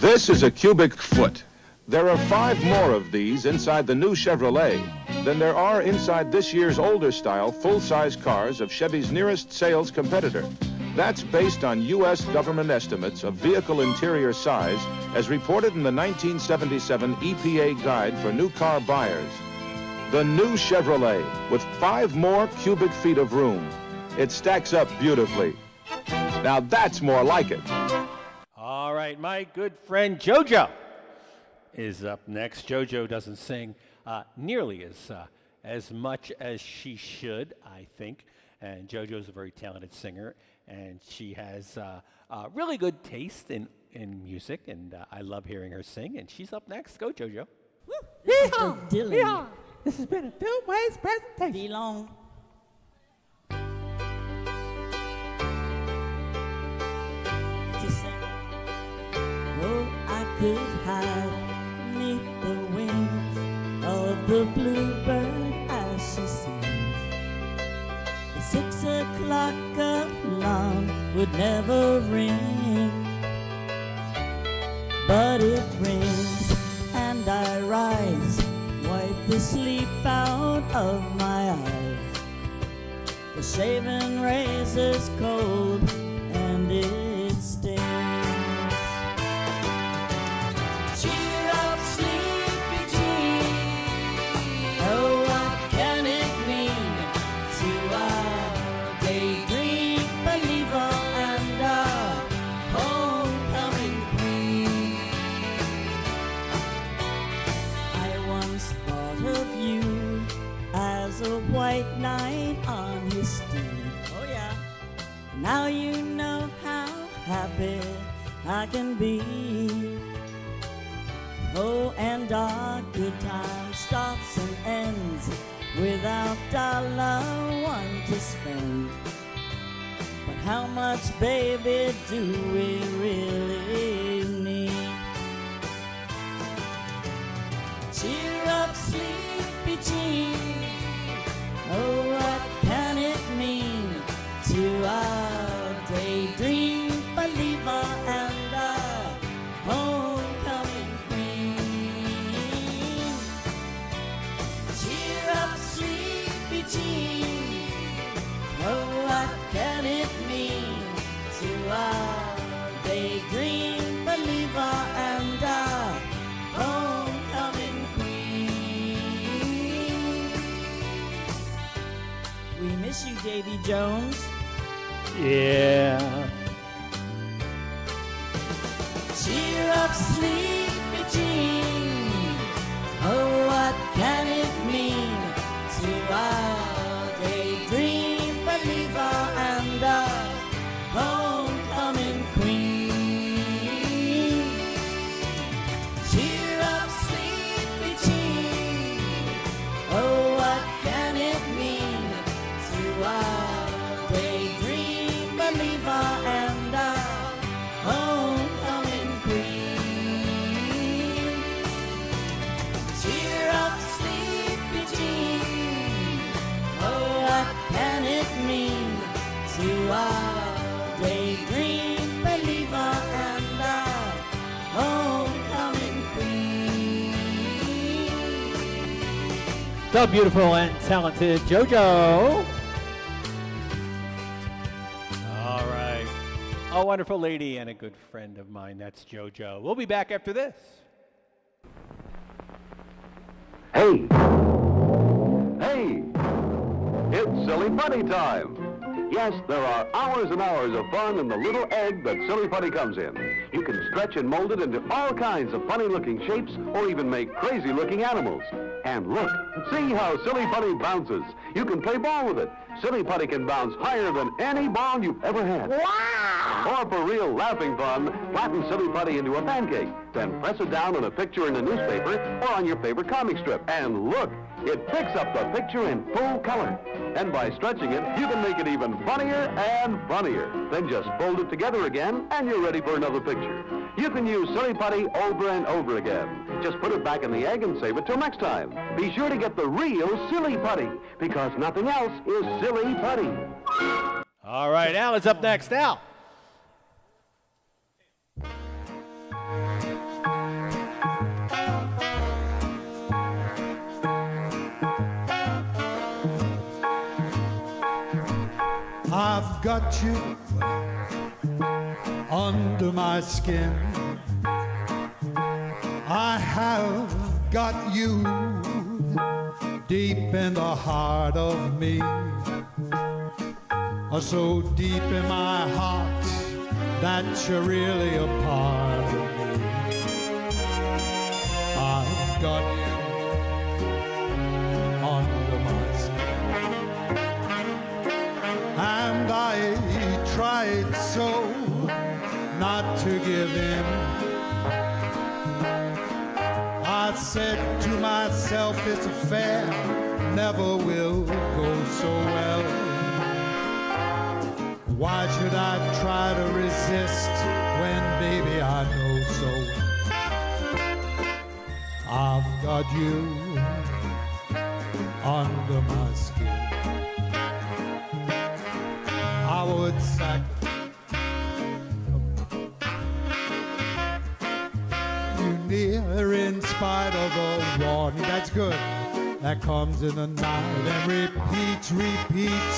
This is a cubic foot. There are 5 more of these inside the new Chevrolet than there are inside this year's older style full-size cars of Chevy's nearest sales competitor. That's based on U.S. government estimates of vehicle interior size as reported in the 1977 EPA Guide for New Car Buyers. The new Chevrolet with 5 more cubic feet of room. It stacks up beautifully. Now that's more like it. All right, my good friend Jojo is up next. Jojo doesn't sing nearly as much as she should, I think. And Jojo's a very talented singer, and she has really good taste in music, and I love hearing her sing. And she's up next. Go, Jojo. Yeehaw! Dylan. Yeehaw! This has been a Phil Wade's presentation. D-Long. Oh, I could hide neath the wings of the bluebird as she sings. The 6 o'clock alarm would never ring, but it rings and I rise, wipe the sleep out of my eyes. The shaven razor's cold and it stings. Cheer up, sleepy Jean. Oh, what can it mean to a daydream believer and a once thought of you as a white knight on his steed. Oh yeah. Now you know how happy I can be. Oh, and our good time starts and ends without $1 to spend. But how much, baby, do we really need? Cheer up, sleepy Jean. Oh, what can it mean to our daydream believer and our homecoming queen? Cheer up, sleepy Jean. Oh, what can it mean to our daydream believer and our homecoming queen? We miss you, Davy Jones. Yeah. Cheer up, sleepy Jean. Oh, what can it mean to our daydream believer and our homecoming queen? Cheer up, sleepy Jean. Oh, what can it mean to our daydream believer and our homecoming queen? Cheer up, sleepy Jean. Oh, what can it mean to our daydream believer and our homecoming queen? The beautiful and talented Jojo. All right. A wonderful lady and a good friend of mine. That's Jojo. We'll be back after this. Hey! Hey! It's Silly Putty time! Yes, there are hours and hours of fun in the little egg that Silly Putty comes in. You can stretch and mold it into all kinds of funny-looking shapes or even make crazy-looking animals. And look, see how Silly Putty bounces. You can play ball with it. Silly Putty can bounce higher than any ball you've ever had. Wow! Or for real laughing fun, flatten Silly Putty into a pancake. Then press it down on a picture in a newspaper or on your favorite comic strip. And look, it picks up the picture in full color. And by stretching it, you can make it even funnier and funnier. Then just fold it together again, and you're ready for another picture. You can use Silly Putty over and over again. Just put it back in the egg and save it till next time. Be sure to get the real Silly Putty, because nothing else is Silly Putty. All right, Al is up next. Al. I've got you under my skin. I have got you deep in the heart of me. So deep in my heart that you're really a part of me. I've got you under my skin. And I tried so not to give in. I said to myself, this affair never will go so well. Why should I try to resist when, baby, I know so well I've got you under my skin. I would sacrifice you near in spite of the warning. That's good. That comes in the night and repeats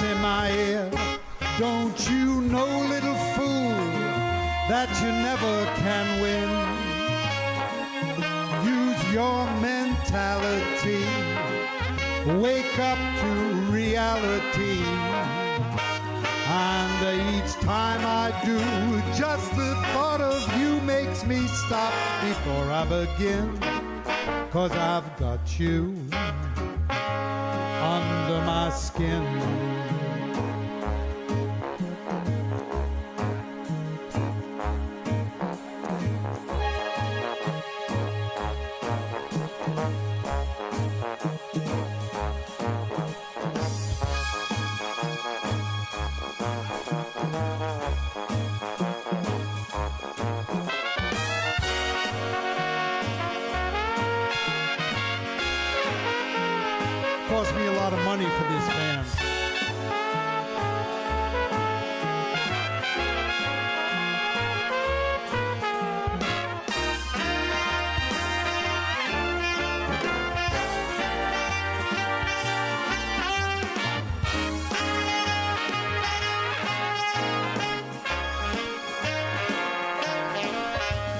in my ear. Don't you know, little fool, that you never can win? Use your mentality. Wake up to reality. And each time I do, just the thought of you makes me stop before I begin. 'cause I've got you under my skin. Cost me a lot of money for this band.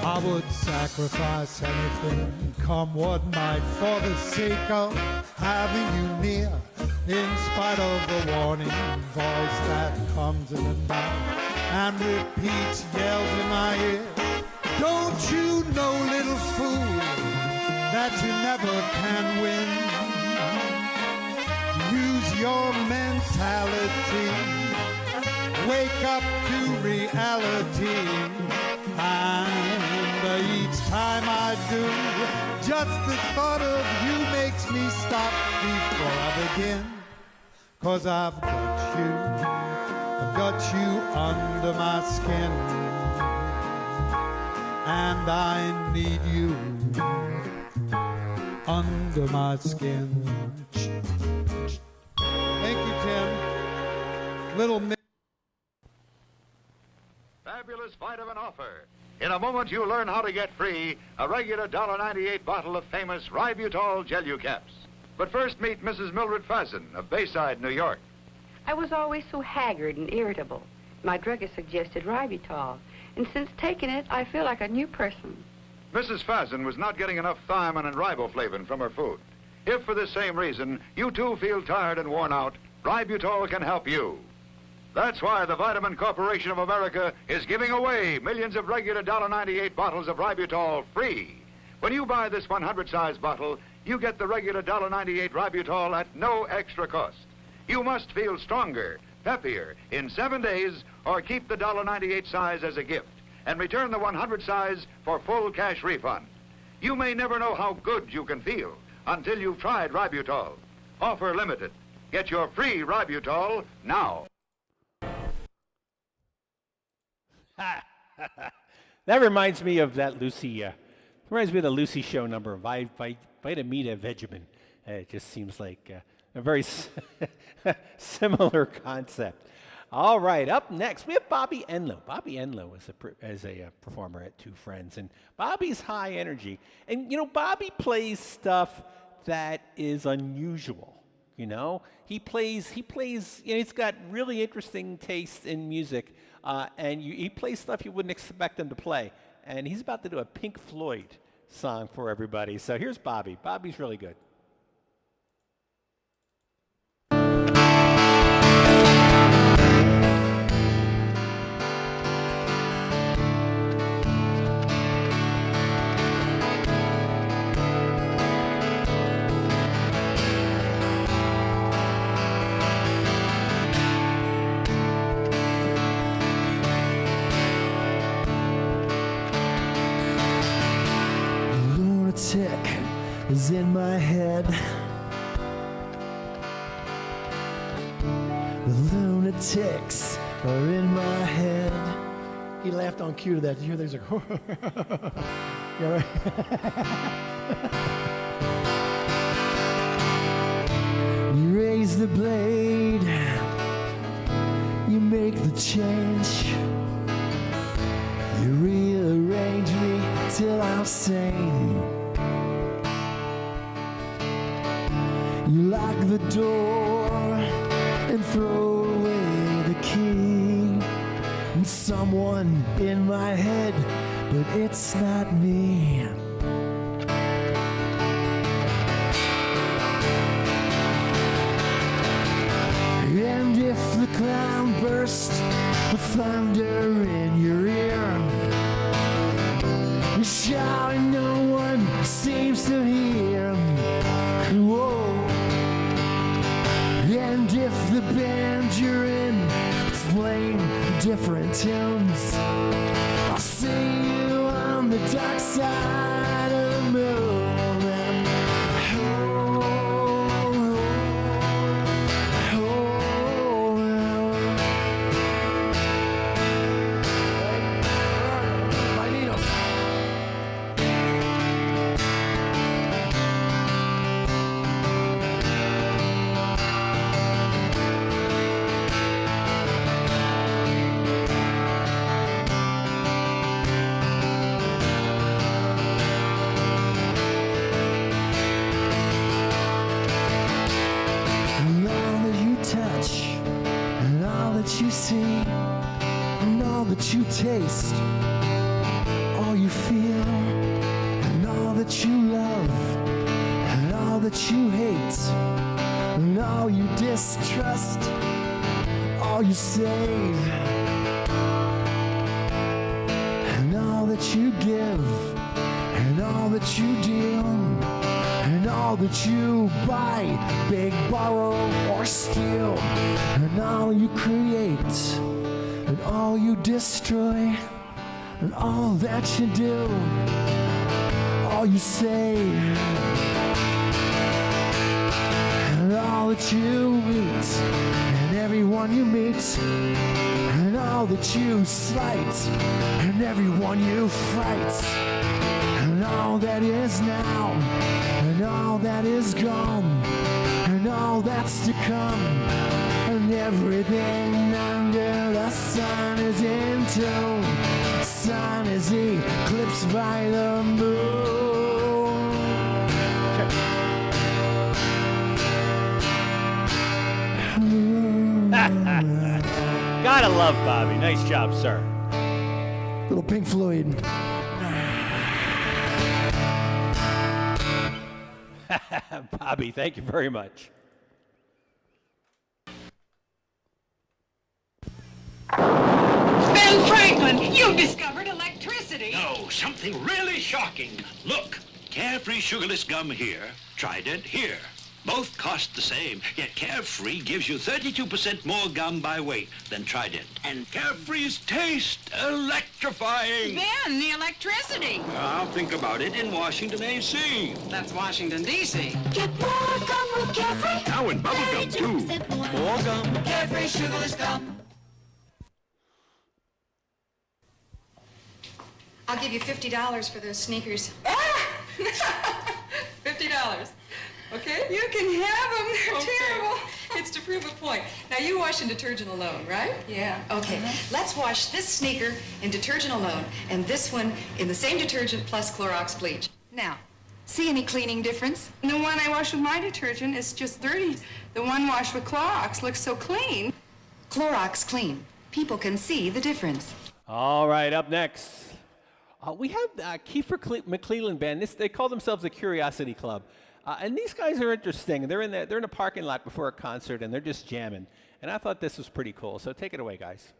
I would sacrifice anything, come what might, for the sake of having you near, in spite of the warning voice that comes in the night and repeats, yells in my ear. Don't you know, little fool, that you never can win? Use your mentality, wake up to reality, and each time I do, just the thought of you makes me stop before I begin. 'Cause I've got you under my skin, and I need you under my skin. Thank you, Tim. Little Fabulous vitamin offer. In a moment, you'll learn how to get free a regular $1.98 bottle of famous Ributol Gelu-Caps. But first, meet Mrs. Mildred Fazen of Bayside, New York. I was always so haggard and irritable. My druggist suggested Ributol, and since taking it, I feel like a new person. Mrs. Fazen was not getting enough thiamine and riboflavin from her food. If for the same reason you too feel tired and worn out, Ributol can help you. That's why the Vitamin Corporation of America is giving away millions of regular $1.98 bottles of Ributol free. When you buy this 100-size bottle, you get the regular $1.98 Ributol at no extra cost. You must feel stronger, peppier in 7 days, or keep the $1.98 size as a gift and return the 100 size for full cash refund. You may never know how good you can feel until you've tried Ributol. Offer limited. Get your free Ributol now. That reminds me of that Lucy. Reminds me of the Lucy Show number, Vitamita Vegemin. It just seems like a very similar concept. All right, up next we have Bobby Enlow. Bobby Enlow is a performer at Two Friends, and Bobby's high energy. And you know, Bobby plays stuff that is unusual. You know, he plays. You know, he's got really interesting taste in music. And he plays stuff you wouldn't expect him to play. And he's about to do a Pink Floyd song for everybody. So here's Bobby. Bobby's really good. Is in my head. The lunatics are in my head. He laughed on cue to that. Did you hear that? He's like, yeah, right. You raise the blade, you make the change, you rearrange me till I'm sane. You lock the door and throw away the key. And someone in my head, but it's not me. And if the clown burst with thunder in your ear, you shout and no one seems to hear. singing tunes. I'll see you on the dark side of the moon. And you see, and all that you taste, all you feel, and all that you love, and all that you hate, and all you distrust, all you save, and all that you give, and all that you deal, and all that you buy, beg, borrow, or steal, and all you create, and all you destroy, and all that you do, all you say, and all that you eat, and everyone you meet, and all that you slight, and everyone you fight, and all that is now, and all that is gone, and all that's to come, and everything under the sun is in tune. Sun is eclipsed by the moon. Gotta love Bobby. Nice job, sir. Little Pink Floyd. Bobby, thank you very much. Ben Franklin, you discovered electricity. No, something really shocking. Look, Carefree Sugarless Gum here, Trident here. Both cost the same, yet Carefree gives you 32% more gum by weight than Trident. And Carefree's taste, electrifying. Ben, the electricity. I'll think about it in Washington, A.C. That's Washington, D.C. Get more gum with Carefree. Now in bubble gum, too. More gum. Carefree Sugarless Gum. I'll give you $50 for those sneakers. $50. Okay? You can have them. They're terrible. It's to prove a point. Now, you wash in detergent alone, right? Yeah. Okay. Let's wash this sneaker in detergent alone and this one in the same detergent plus Clorox bleach. Now, see any cleaning difference? The one I wash with my detergent is just 30. The one washed with Clorox looks so clean. Clorox Clean. People can see the difference. All right, up next. We have Kiefer McClellan Band. They call themselves the Curiosity Club. And these guys are interesting. They're in a parking lot before a concert, and they're just jamming. And I thought this was pretty cool. So take it away, guys.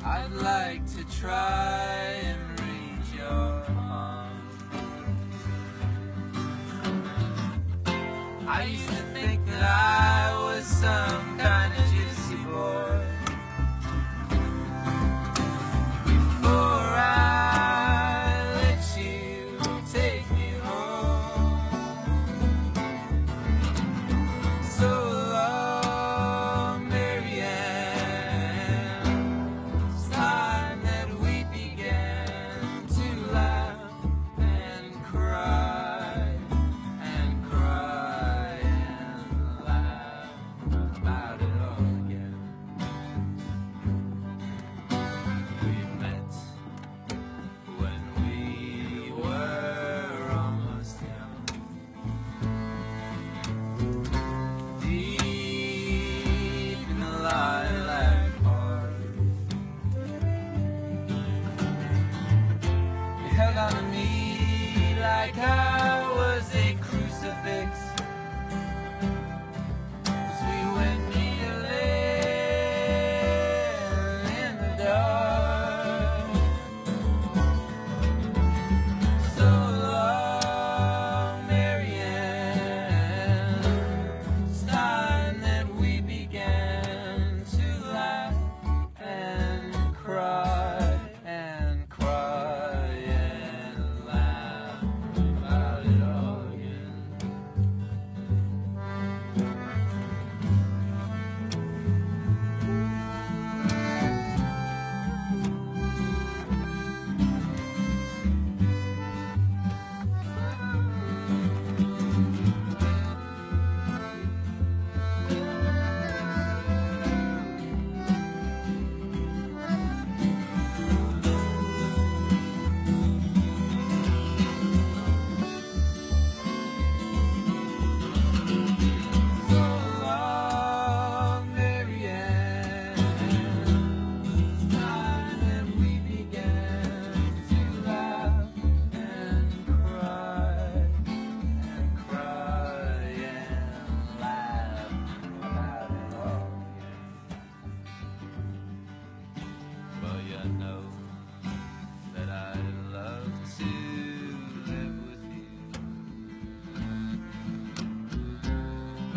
I'd like to try and reach your arms. I used to think that I was some kind of gypsy boy. Before I let you take me home. So long, Marianne. Time that we began to laugh and cry and cry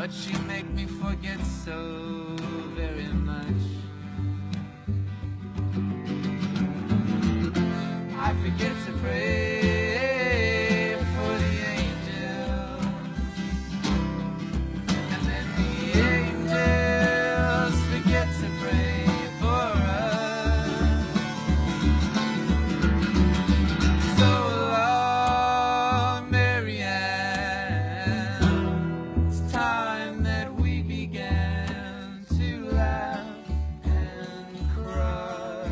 but she make me forget so very much. I forget to pray for the angels, and then the angels forget to pray for us. So long, Marianne, it's time that we began to laugh and cry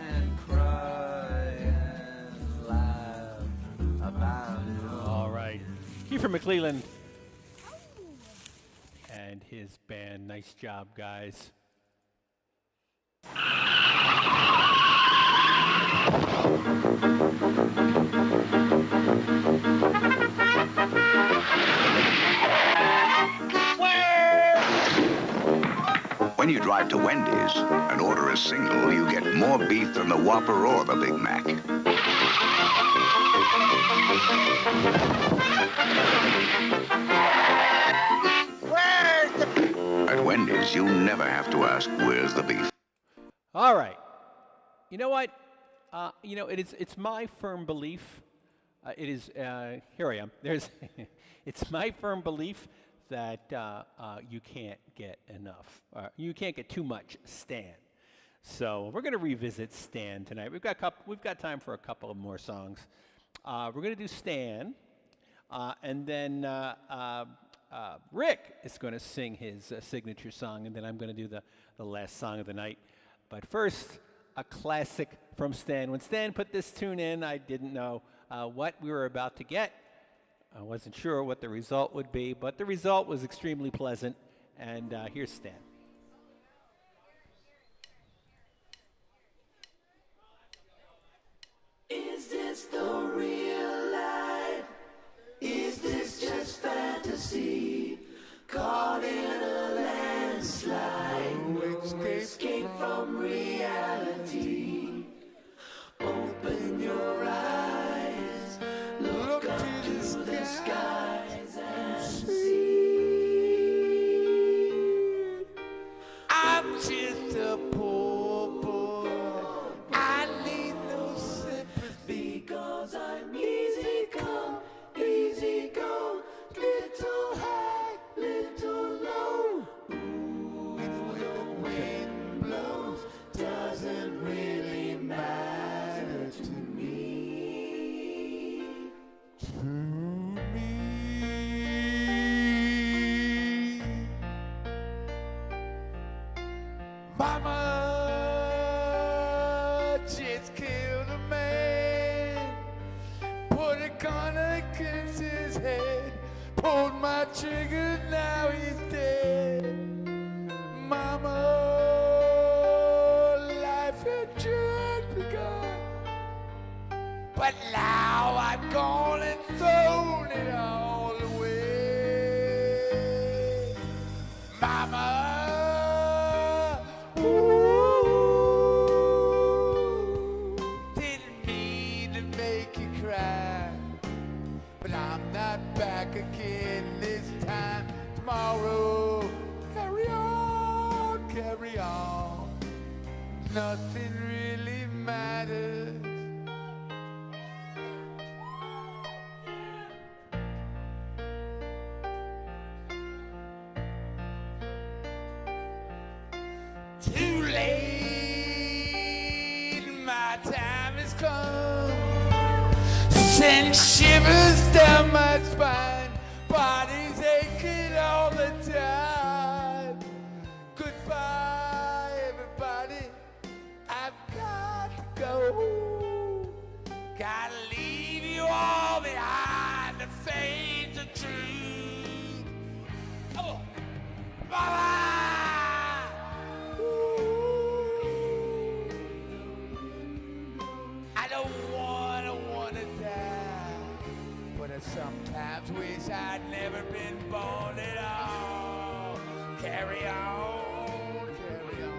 and cry and laugh about it all. All right. Kiefer McClelland and his band. Nice job, guys. When you drive to Wendy's and order a single, you get more beef than the Whopper or the Big Mac. At Wendy's, you never have to ask, where's the beef? All right. You know what? It's my firm belief. Here I am. It's my firm belief that you can't get enough. You can't get too much Stan. So we're going to revisit Stan tonight. We've got time for a couple of more songs. We're going to do Stan, and then Rick is going to sing his signature song, and then I'm going to do the last song of the night. But first, a classic from Stan. When Stan put this tune in, I didn't know what we were about to get. I wasn't sure what the result would be, but the result was extremely pleasant. And here's Stan. Is this the real life? Is this just fantasy? Caught in a landslide, no escape from reality. Open your eyes, look up to the skies and see. I'm just a poor boy. I need no sympathy. Because I'm easy come, easy go, little high, little low. Ooh, where the wind blows doesn't really matter to me. Mama just killed a man, put a gun against his head, pulled my trigger, now he's dead. Mama, life had just begun, but now I've gone and thrown it all away. Mama, didn't mean to make you cry, but I'm not back again this time tomorrow. Carry on, carry on. Nothing really matters. Too late, my time has come. Send shivers down my spine, body's aching all the time. Goodbye, everybody, I've got to go. Gotta leave you all behind to face the truth. Oh, bye-bye. I don't wanna die, but I sometimes wish I'd never been born at all. Carry on, carry on.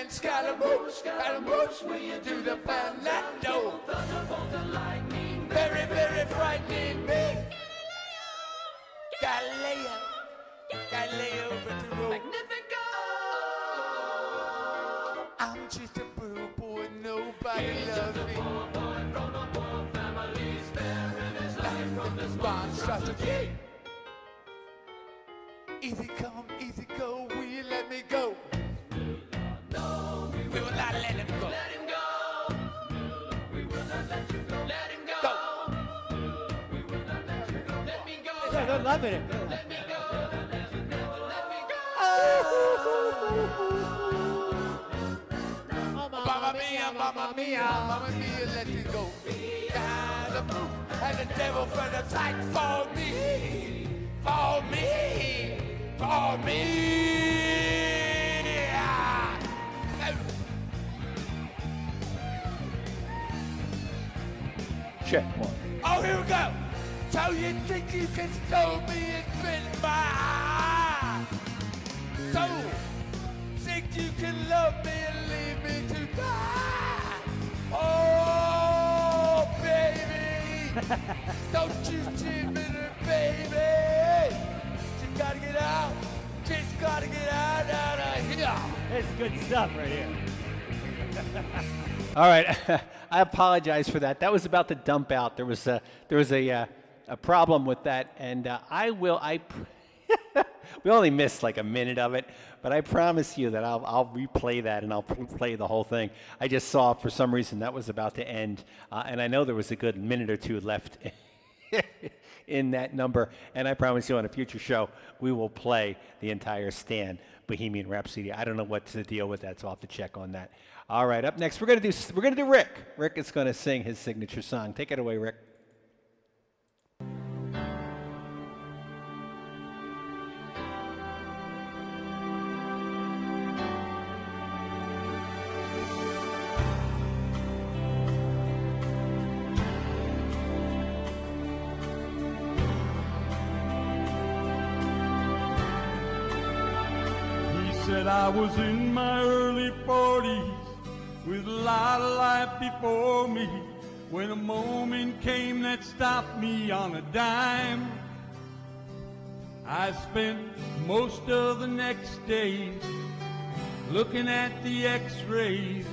and Scaramouche, Scaramouche, will you do the Fernando? Very, very frightening me. Galileo, Galileo Figaro. Magnifico! I'm just a poor boy, nobody loves me. Monstrosity. Easy come, easy go, will you let me go? We will not let him go. Let him go. We will not let you go. Let him go. We will not let you go. Let me go. Yeah, they're loving it. Let me go. Let me go. Mamma mia, mamma mia, let me go. Behind the moon and the devil for the fight for me. For me. For me. Check one. Oh, here we go. So you think you can stole me and spin my eye? So think you can love me and leave me to die? Oh, baby, don't you tip it, baby. Just gotta get out. Just gotta get out of here. It's good stuff right here. All right, I apologize for that. That was about to dump out. There was a problem with that, and we only missed like a minute of it, but I promise you that I'll replay that and I'll play the whole thing. I just saw for some reason that was about to end, and I know there was a good minute or two left in that number, and I promise you on a future show we will play the entire Stan Bohemian Rhapsody. I don't know what's the deal with that, so I'll have to check on that. All right, up next we're gonna do Rick. Rick is gonna sing his signature song. Take it away, Rick. Said I was in my early 40s with a lot of life before me when a moment came that stopped me on a dime. I spent most of the next days looking at the x-rays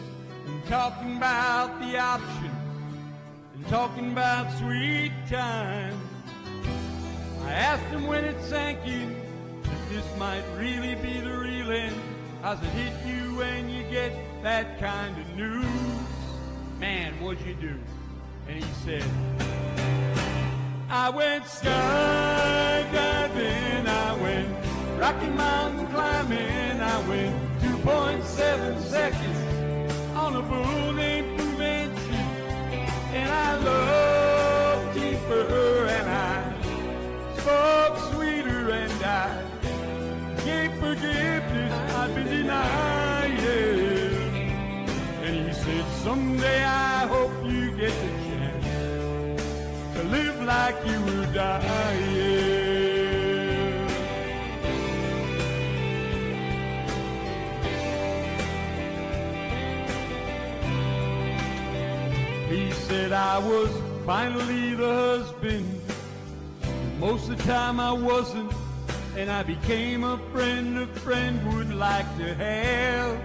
and talking about the options and talking about sweet time. I asked him when it sank in if this might really be the real end. How's it hit you when you get that kind of news? Man, what'd you do? And he said, I went skydiving, I went Rocky Mountain climbing, I went 2.7 seconds on a bull named Puvenci. And I loved deeper and I spoke sweeter and I gave forgiveness I've been denying. And he said, someday I hope you get the chance to live like you were dying. He said I was finally the husband. Most of the time I wasn't. And I became a friend would like to have.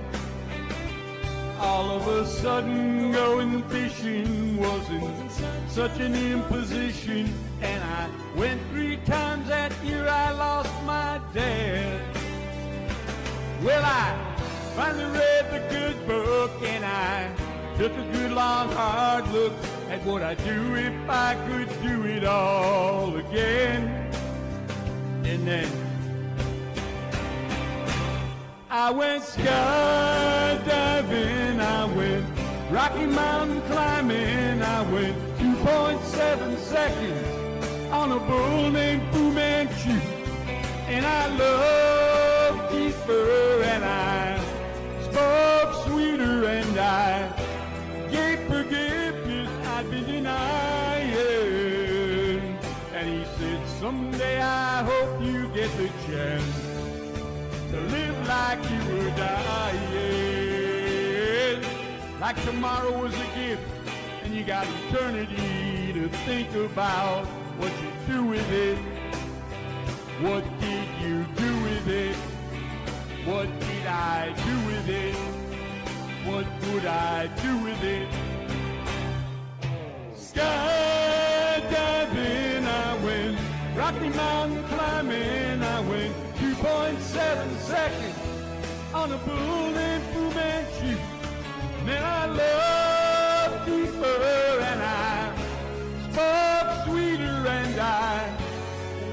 All of a sudden going fishing wasn't such an imposition. And I went 3 times that year, I lost my dad. Well, I finally read the good book and I took a good long hard look at what I'd do if I could do it all again. And then I went skydiving, I went Rocky Mountain climbing, I went 2.7 seconds on a bull named Fu Manchu. And I loved deeper and I spoke sweeter and I gave forgiveness I'd been denying. And he said, someday I hope you get the chance to live like you were dying. like tomorrow was a gift, and you got eternity to think about what you do with it. What did you do with it? What did I do with it? What would I do with it? Skydiving I went, Rocky Mountain climbing I went, 2.7 seconds on a bullet Fu Manchu. Then I loved deeper and I spoke sweeter and I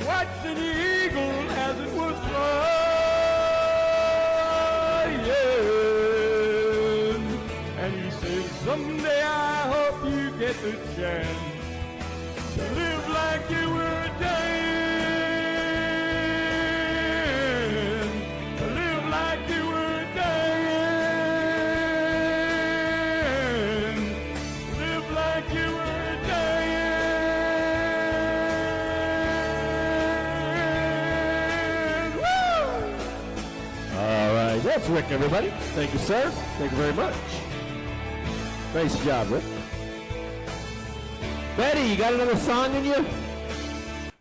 watched an eagle as it was flying. And he said, someday I hope you get the chance to live like you were dying. To live like you were dying. Live like you were dying. Woo! All right, that's Rick, everybody. Thank you, sir. Thank you very much. Nice job, Rick. Betty, you got another song in you?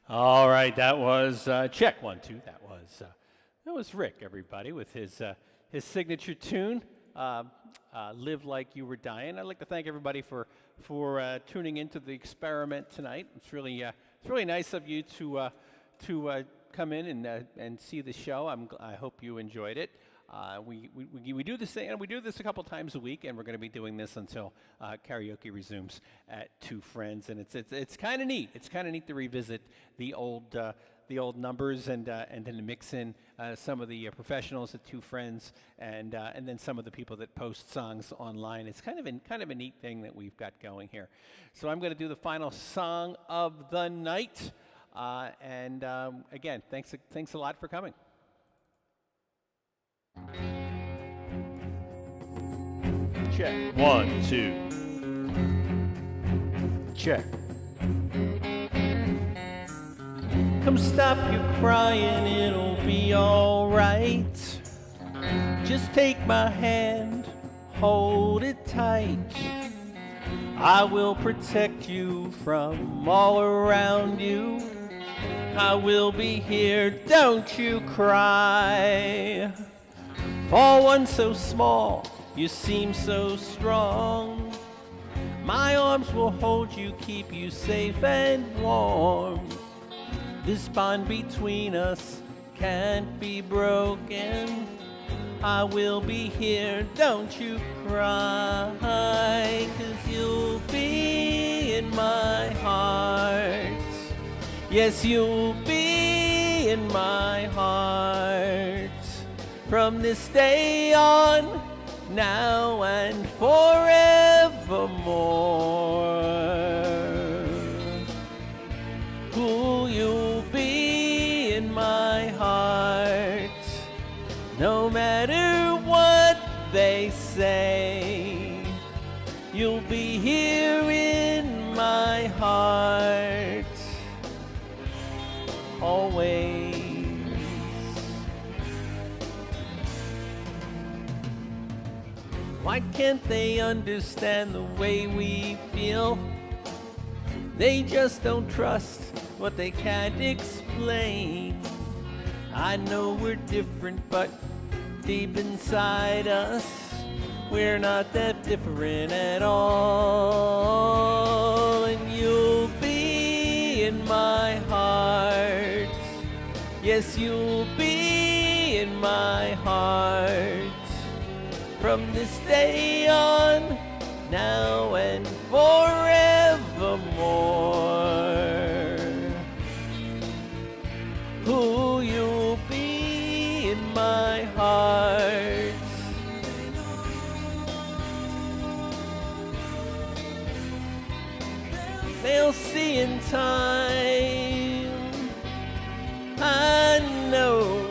All right, that was check 1, 2. That was Rick, everybody, with his signature tune, "Live Like You Were Dying." I'd like to thank everybody for tuning into the experiment tonight. It's really nice of you to come in and see the show. I hope you enjoyed it. We do this thing, and we do this a couple times a week, and we're going to be doing this until karaoke resumes at Two Friends, and it's kind of neat. It's kind of neat to revisit the old numbers and then to mix in some of the professionals at Two Friends and then some of the people that post songs online. It's kind of a neat thing that we've got going here. So I'm going to do the final song of the night, and again, thanks a lot for coming. Check 1, 2. Check. Come stop your crying, it'll be alright. Just take my hand, hold it tight. I will protect you from all around you. I will be here, don't you cry. For one so small, you seem so strong. My arms will hold you, keep you safe and warm. This bond between us can't be broken. I will be here, don't you cry. 'Cause you'll be in my heart. Yes, you'll be in my heart. From this day on, now and forevermore. Ooh, you'll be in my heart. No matter what they say, you'll be here in my heart. Always. Why can't they understand the way we feel? They just don't trust what they can't explain. I know we're different, but deep inside us, we're not that different at all. And you'll be in my heart. Yes, you'll be in my heart. From this day on, now and forevermore. Who you'll be in my heart. They'll see in time, I know.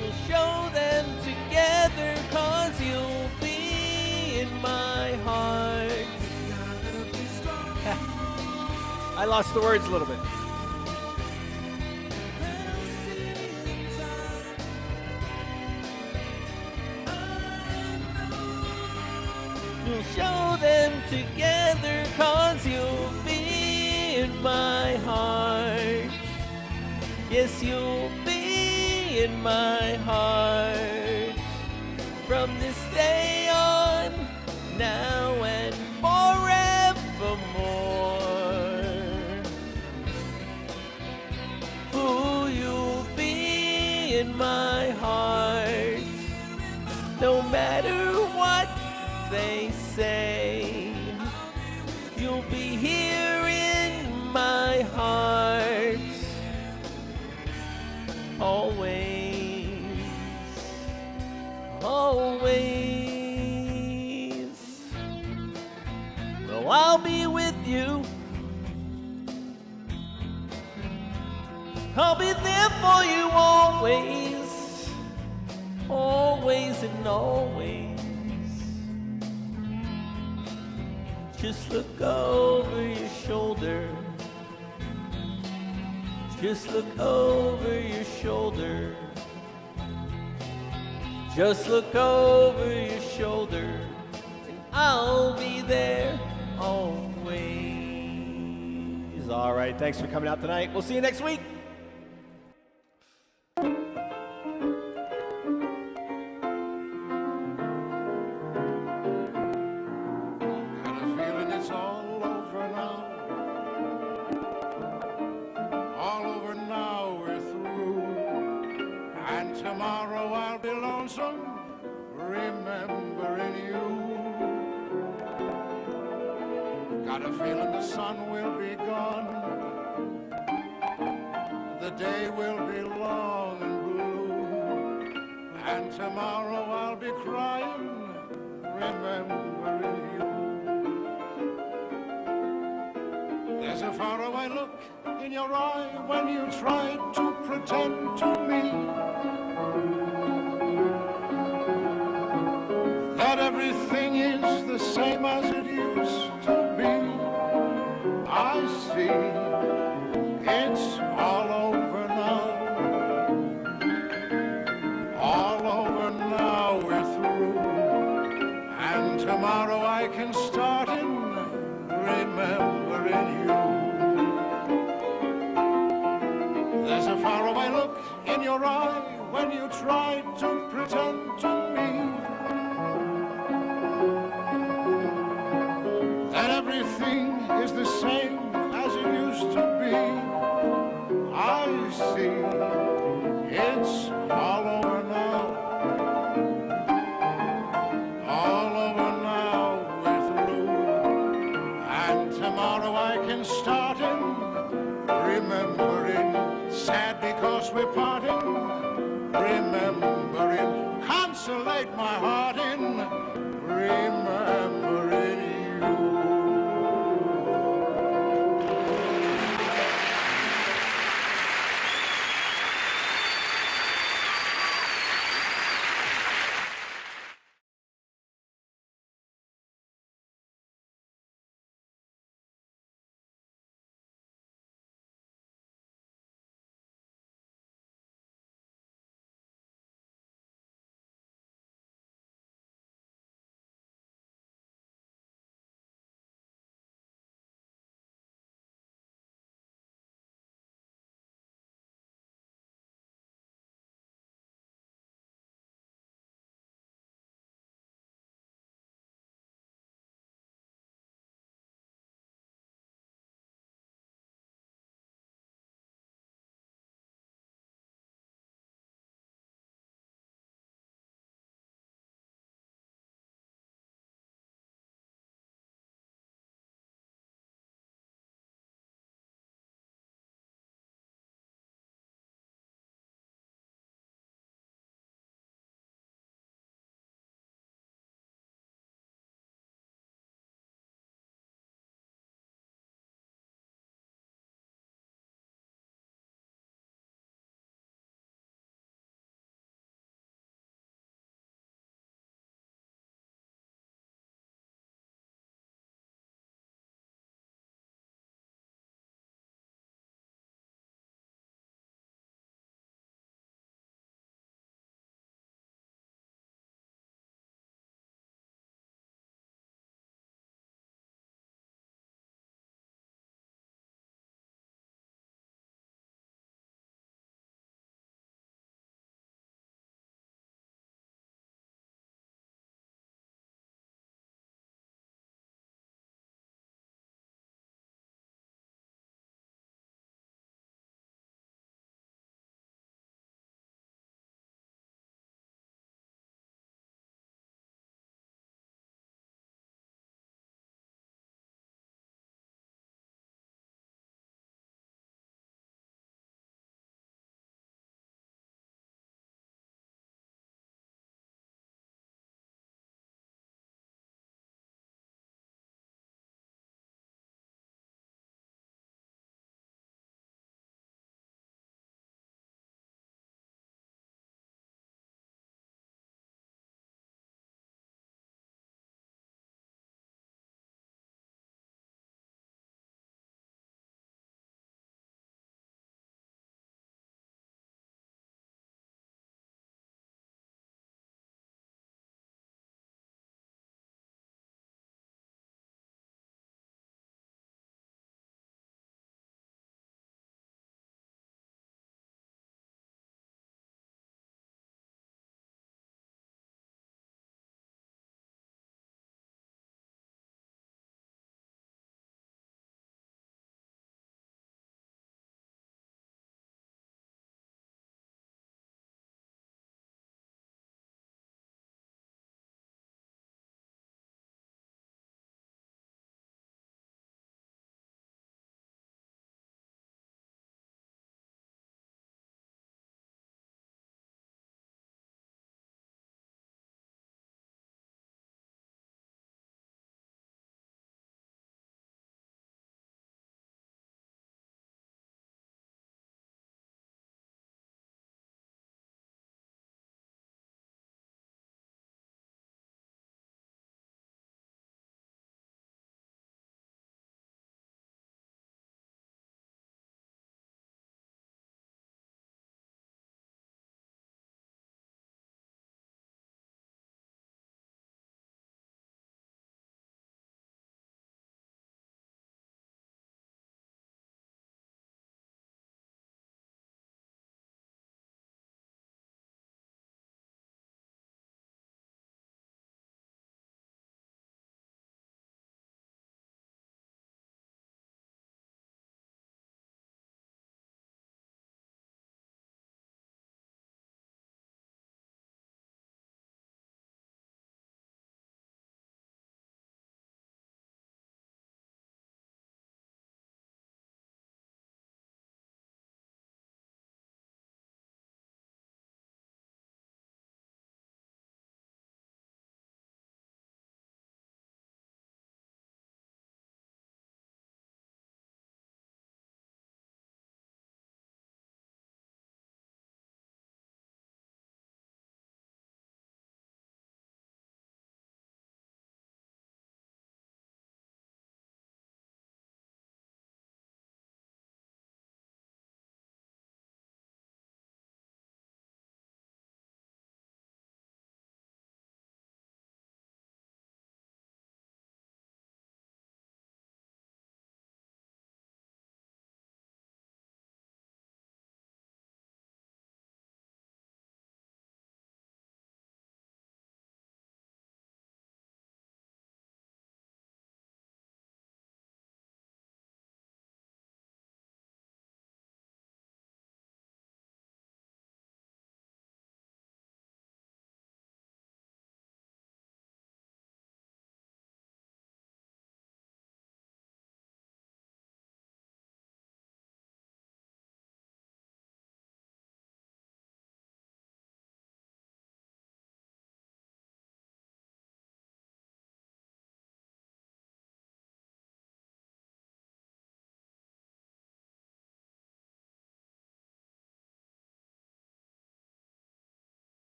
We'll show them together, 'cause you'll be in my heart. I lost the words a little bit. We'll show them together, 'cause you'll be in my heart. Yes, you'll be in my heart. From this day on, now and forevermore. Ooh, you'll be in my heart. No matter what they say, you'll be here in my heart. Always, always. Well, I'll be with you. I'll be there for you always, always and always. Just look over your shoulder. Just look over your shoulder. Just look over your shoulder, and I'll be there always. All right, thanks for coming out tonight. We'll see you next week. Tomorrow I'll be lonesome, remembering you. Got a feeling the sun will be gone, the day will be long and blue, and tomorrow I'll be crying, remembering you. There's a faraway look in your eye when you try to pretend to me that everything is the same as it used to be. I see it's all over now. All over now, we're through. And tomorrow I can start in remembering you. There's a faraway look in your eye when you try to pretend to me that everything is the same